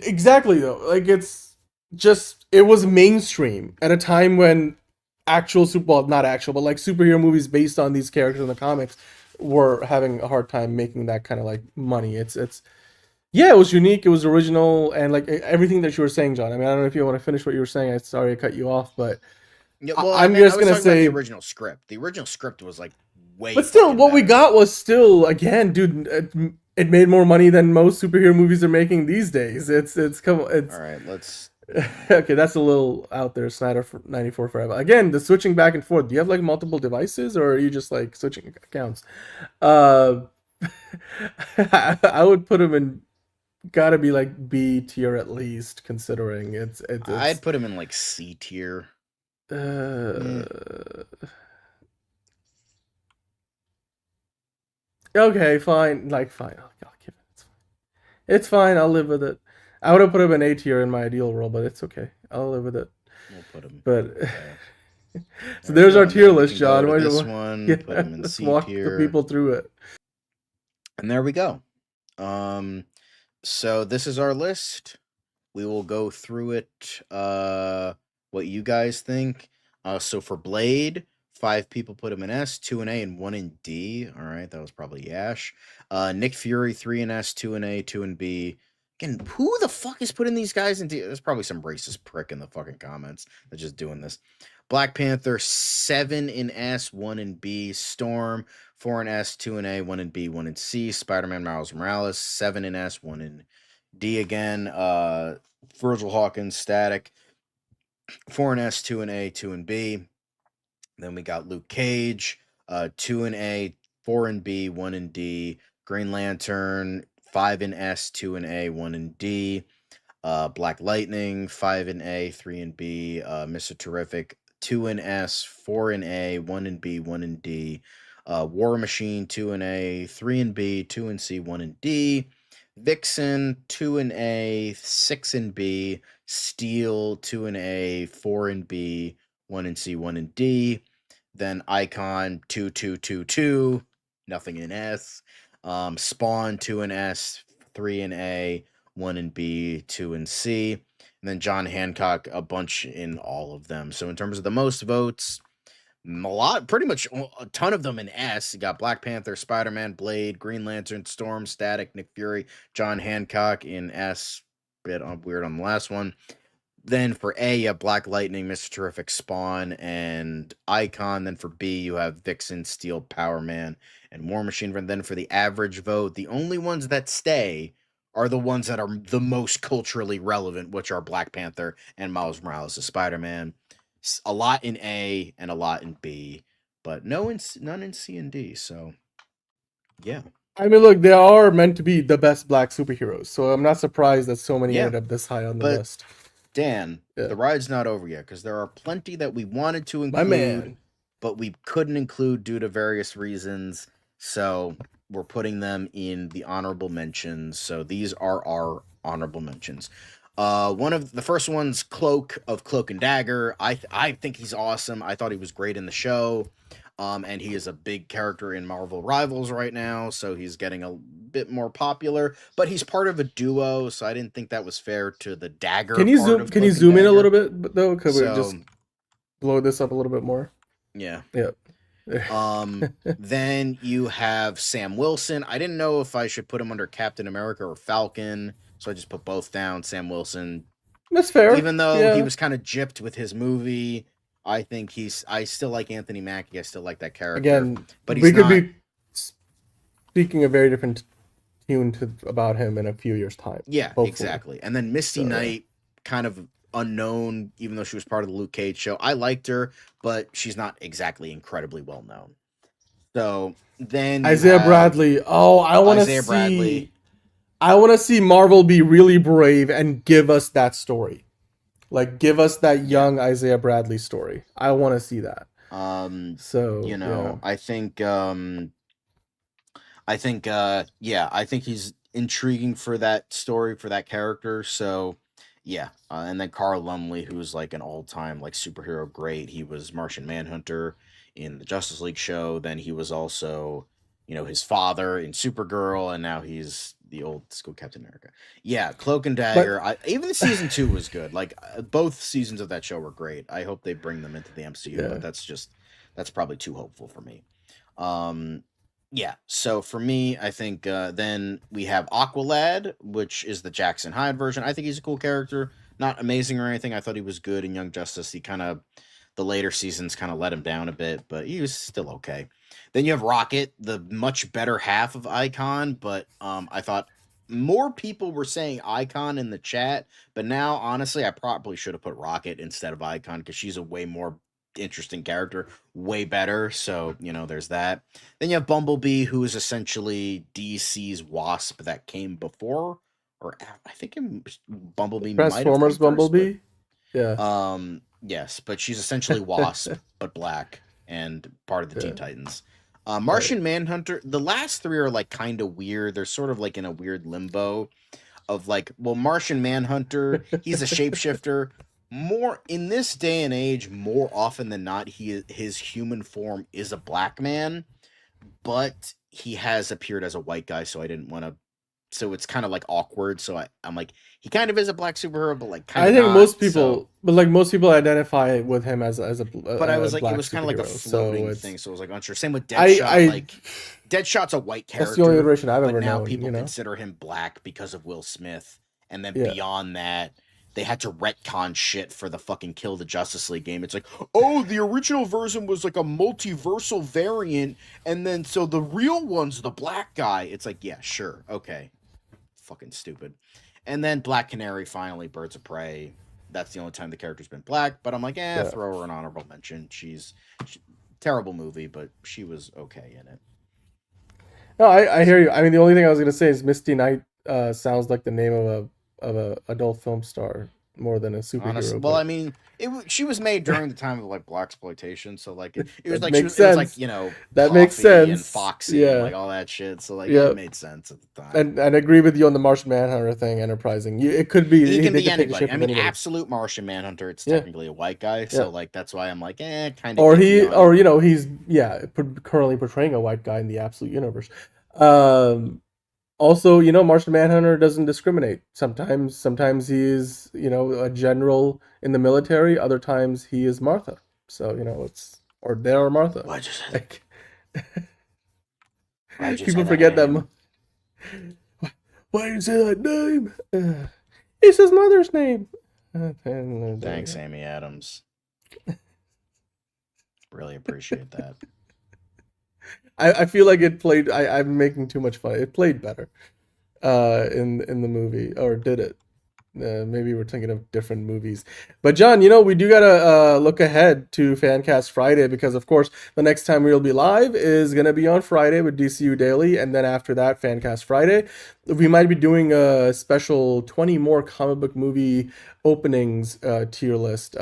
exactly though. Like, it was mainstream at a time when actual well, not actual, but like superhero movies based on these characters in the comics were having a hard time making that kind of like money. It's yeah, it was unique, it was original, and like everything that you were saying, John. I mean, I don't know if you want to finish what you were saying. I sorry I cut you off, but Yeah, well, I'm I just was gonna talking about the say, original script. The original script was like way but still, fucking what we better. got was still again, dude. It made more money than most superhero movies are making these days. It's come All it's right, let's. okay. That's a little out there. Snyder for 94 forever. Again, the switching back and forth. Do you have like multiple devices, or are you just like switching accounts? Uh, I would put him in. Gotta be like B tier at least, considering I'd put him in like C tier. uh, Mm. okay, fine. Like fine. I'll give it. It's fine. I'll live with it. I would have put him in A tier in my ideal world, but it's okay. I'll live with it. We'll put him. But Okay. so There we there's go, our and tier then we list, can go John. to this Yeah, one. Put him in let's C walk the tier, people through it. and there we go. Um, so this is our list. We will go through it. What you guys think? So for Blade, 5 people put him in S, 2 in A, and 1 in D. All right, that was probably Yash. Nick Fury, 3 in S, 2 in A, 2 in B. Again, who the fuck is putting these guys in D? There's probably some racist prick in the fucking comments that's just doing this. Black Panther, 7 in S, 1 in B. Storm, 4 in S, 2 in A, 1 in B, 1 in C. Spider-Man Miles Morales, 7 in S, 1 in D again. Virgil Hawkins, Static, 4 in S, 2 in A, 2 in B. Then we got Luke Cage, 2 in A, 4 in B, 1 in D. Green Lantern, 5 in S, 2 in A, 1 in D. Black Lightning, 5 in A, 3 in B. Mr. Terrific, 2 in S, 4 in A, 1 in B, 1 in D. War Machine 2 and A, 3 and B, 2 and C, 1 and D. Vixen 2 and A, 6 and B. Steel 2 and A, 4 and B, 1 and C, 1 and D. Then Icon 2, 2, 2, 2, nothing in S. Spawn 2 and S, 3 and A, 1 and B, 2 and C. And then John Hancock, a bunch in all of them. So in terms of the most votes, a lot, pretty much a ton of them in S. You got Black Panther, Spider Man, Blade, Green Lantern, Storm, Static, Nick Fury, John Hancock in S. Bit weird on the last one. Then for A, you have Black Lightning, Mr. Terrific, Spawn, and Icon. Then for B, you have Vixen, Steel, Power Man, and War Machine. And then for the average vote, the only ones that stay are the ones that are the most culturally relevant, which are Black Panther and Miles Morales as Spider Man. A lot in A and a lot in B, but none in C and D. So yeah, I mean, look, they are meant to be the best black superheroes, so I'm not surprised that so many yeah. ended up this high on the But list. Dan, Yeah, the ride's not over yet because there are plenty that we wanted to my include, man. but we couldn't include due to various reasons. So we're putting them in the honorable mentions. So these are our honorable mentions. One of the first one's Cloak of Cloak and Dagger. I think he's awesome. I thought he was great in the show. And he is a big character in Marvel Rivals right now, so he's getting a bit more popular. But he's part of a duo, so I didn't think that was fair to the Dagger Can you part zoom? of Can you Cloak and zoom in a little Dagger. bit though? Could we So just blow this up a little bit more? yeah. Yeah. Then you have Sam Wilson. I didn't know if I should put him under Captain America or Falcon, so I just put both down. Sam Wilson, That's fair. even though he Yeah. was kind of gypped with his movie, I think I still like Anthony Mackie. I still like that character, Again, but we he's could not. be speaking a very different tune about him in a few years' time. Yeah, Hopefully. exactly. And then Misty So, yeah. Knight, kind of unknown, even though she was part of the Luke Cage show. I liked her, but she's not exactly incredibly well known. So then you Isaiah have Bradley. Oh, Isaiah Bradley. I want to see Marvel be really brave and give us that story. Like, give us that young Isaiah Bradley story. I want to see that. So, yeah. I think he's intriguing for that story, for that character. So yeah. And then Carl Lumley, who's like an all-time like superhero great. He was Martian Manhunter in the Justice League show. Then he was also, his father in Supergirl, and now he's the old school Captain America. Yeah, Cloak and But Dagger. Even season 2 was good. Like both seasons of that show were great. I hope they bring them into the MCU, yeah. but that's probably too hopeful for me. Um, yeah, so for me, I think then we have Aqualad, which is the Jackson Hyde version. I think he's a cool character. Not amazing or anything. I thought he was good in Young Justice. The later seasons kind of let him down a bit, but he was still okay. Then you have Rocket, the much better half of Icon, but I thought more people were saying Icon in the chat, but now honestly, I probably should have put Rocket instead of Icon because she's a way more interesting character, way better. So, there's that. Then you have Bumblebee, who is essentially DC's Wasp that came before, I think Bumblebee might have come Transformers first, but Bumblebee? Yeah. yes, but she's essentially Wasp, but black and part of the Teen Yeah. Titans. Right. Martian Manhunter, the last three are like kind of weird. They're sort of like in a weird limbo of like, well, Martian Manhunter, he's a shapeshifter. More in this day and age, more often than not, his human form is a black man, but he has appeared as a white guy, so I didn't want to. So it's kind of like awkward. So I'm like, he kind of is a black superhero, but like kind I of think not. So, most people identify with him as but I a was like, it black was kind of like a superhero. So floating it's thing. So I was like unsure. Same with I Deadshot. I Like, Deadshot's a white that's the only character, iteration I've but ever now known. people consider him black because of Will Smith. And then Yeah. beyond that, they had to retcon shit for the fucking Kill the Justice League game. It's like, oh, the original version was like a multiversal variant, and then so the real one's the black guy. It's like, yeah, sure, okay. Fucking stupid. And then Black Canary, finally, Birds of Prey. That's the only time the character's been black, but I'm like, Yeah. throw her an honorable mention. Terrible movie, but she was okay in it. No, I hear you. I mean, the only thing I was gonna say is Misty Knight sounds like the name of a adult film star. more than a Honestly, superhero. well, But I mean, she was made during the time of like black exploitation, so like it was that like makes it was like sense. That makes Coffee and sense. Foxy and Yeah, like all that shit. So like it yeah. made sense at the time. And I agree with you on the Martian Manhunter thing. Enterprising. It could He be can they be could take the anybody. shape I of mean, anybody. absolute Martian Manhunter. It's Yeah, technically a white guy, yeah. so like that's why I'm like, kind of Or iffy he, on it. or he's currently portraying a white guy in the Absolute Universe. Um, Also, Martian Manhunter doesn't discriminate. Sometimes he is, a general in the military. Other times he is Martha. So it's or they are Martha. Why'd you say? Like Why'd you say people that forget name? them. Why do you say that name? It's his mother's name. There you Thanks, go. Amy Adams. Really appreciate that. I feel like it played. I'm making too much fun. It played better in the movie, or did it? Maybe we're thinking of different movies. But John, we do gotta look ahead to Fancast Friday because, of course, the next time we'll be live is gonna be on Friday with DCU Daily, and then after that, Fancast Friday, we might be doing a special 20 more comic book movie openings tier list,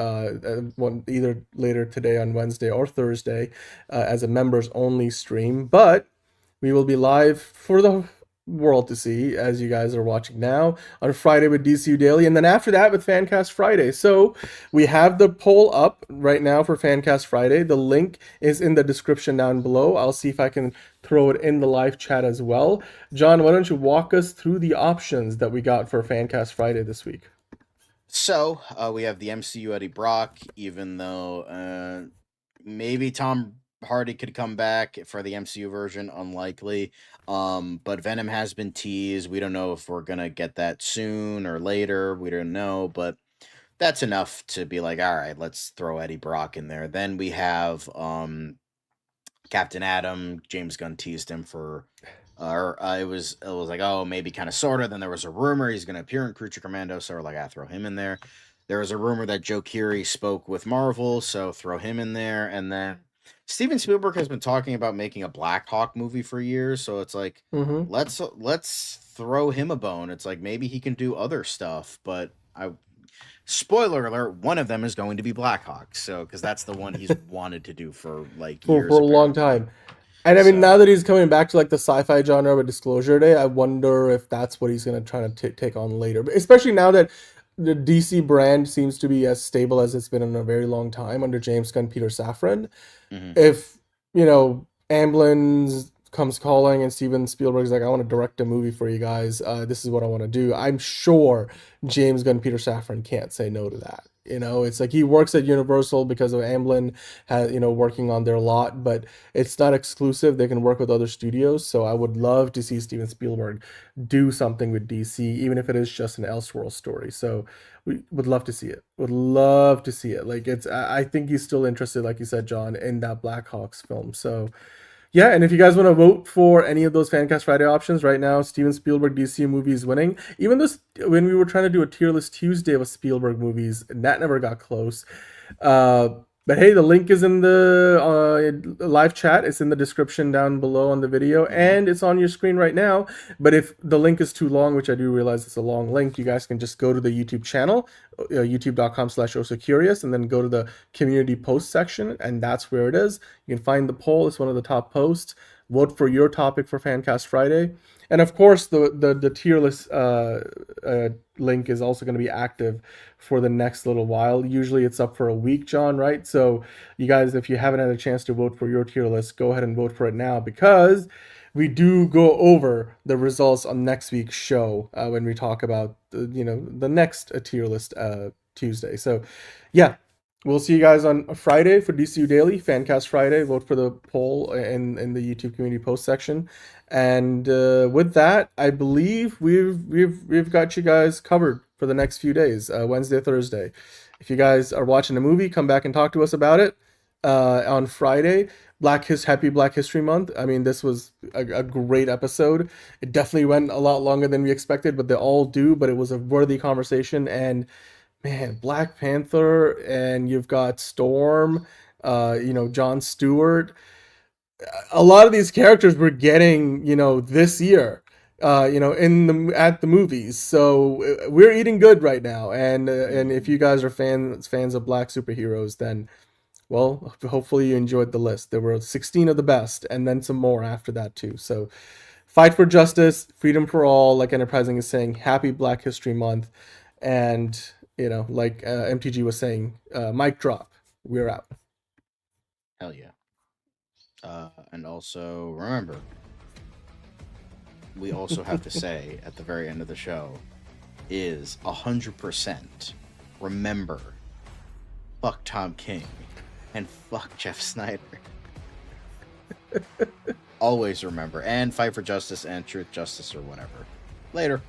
one either later today on Wednesday or Thursday, as a members only stream. But we will be live for the world to see as you guys are watching now on Friday with DCU Daily, and then after that with Fancast Friday. So we have the poll up right now for Fancast Friday. The link is in the description down below. I'll see if I can throw it in the live chat as well. John, why don't you walk us through the options that we got for Fancast Friday this week? So we have the MCU Eddie Brock, even though maybe Tom Hardy could come back for the MCU version, unlikely. But Venom has been teased. We don't know if we're gonna get that soon or later. We don't know, but that's enough to be like, all right, let's throw Eddie Brock in there. Then we have Captain Atom. James Gunn teased him for it was like, oh, maybe kind of sort of. Then there was a rumor he's going to appear in Creature Commando, so we're like, throw him in there. There was a rumor that Joe Keery spoke with Marvel, so throw him in there. And then Steven Spielberg has been talking about making a Black Hawk movie for years, so it's like, Mm-hmm. let's throw him a bone. It's like maybe he can do other stuff, but I spoiler alert, one of them is going to be Black Hawk, so because that's the one he's wanted to do for like For years a long apparently. time. And I mean, now So that he's coming back to like the sci-fi genre with Disclosure Day, I wonder if that's what he's gonna try to take on later. But especially now that the DC brand seems to be as stable as it's been in a very long time under James Gunn, Peter Safran. mhm. If Amblin comes calling and Steven Spielberg's like, I want to direct a movie for you guys. This is what I want to do. I'm sure James Gunn, Peter Safran can't say no to that. It's like he works at Universal because of Amblin, working on their lot, but it's not exclusive. They can work with other studios. So I would love to see Steven Spielberg do something with DC, even if it is just an Elseworld story. So we would love to see it. Would love to see it. Like I think he's still interested, like you said, John, in that Blackhawks film. So yeah, and if you guys want to vote for any of those Fancast Friday options right now, Steven Spielberg DC movie is winning. Even this, when we were trying to do a tier list Tuesday with Spielberg movies, that never got close. Uh, but hey, the link is in the live chat. It's in the description down below on the video, Mhm. and it's on your screen right now. But if the link is too long, which I do realize it's a long link, you guys can just go to the YouTube channel, youtube.com/osocurious, and then go to the community post section, and that's where it is. You can find the poll. It's one of the top posts. Vote for your topic for Fancast Friday. And of course, the tier list link is also going to be active for the next little while. Usually it's up for a week, John, right? So you guys, if you haven't had a chance to vote for your tier list, go ahead and vote for it now because we do go over the results on next week's show when we talk about the next tier list Tuesday. So yeah, we'll see you guys on Friday for DCU Daily, Fancast Friday. Vote for the poll in the YouTube community post section. And with that, I believe we've got you guys covered for the next few days, Wednesday, Thursday. If you guys are watching a movie, come back and talk to us about it on Friday. Happy Black History Month. I mean, this was a great episode. It definitely went a lot longer than we expected, but they all do. But it was a worthy conversation, and man, Black Panther, and you've got Storm, John Stewart. A lot of these characters we're getting, this year. at the movies. So we're eating good right now, and if you guys are fans of black superheroes, then well, hopefully you enjoyed the list. There were 16 of the best, and then some more after that too. So fight for justice, freedom for all, like Enterprising is saying. Happy Black History Month, and like MTG was saying, mic drop. We're out. Hell yeah. And also remember, we also have to say at the very end of the show is 100% remember, fuck Tom King and fuck Jeff Snyder. Always remember, and fight for justice and truth, justice, or whatever. Later.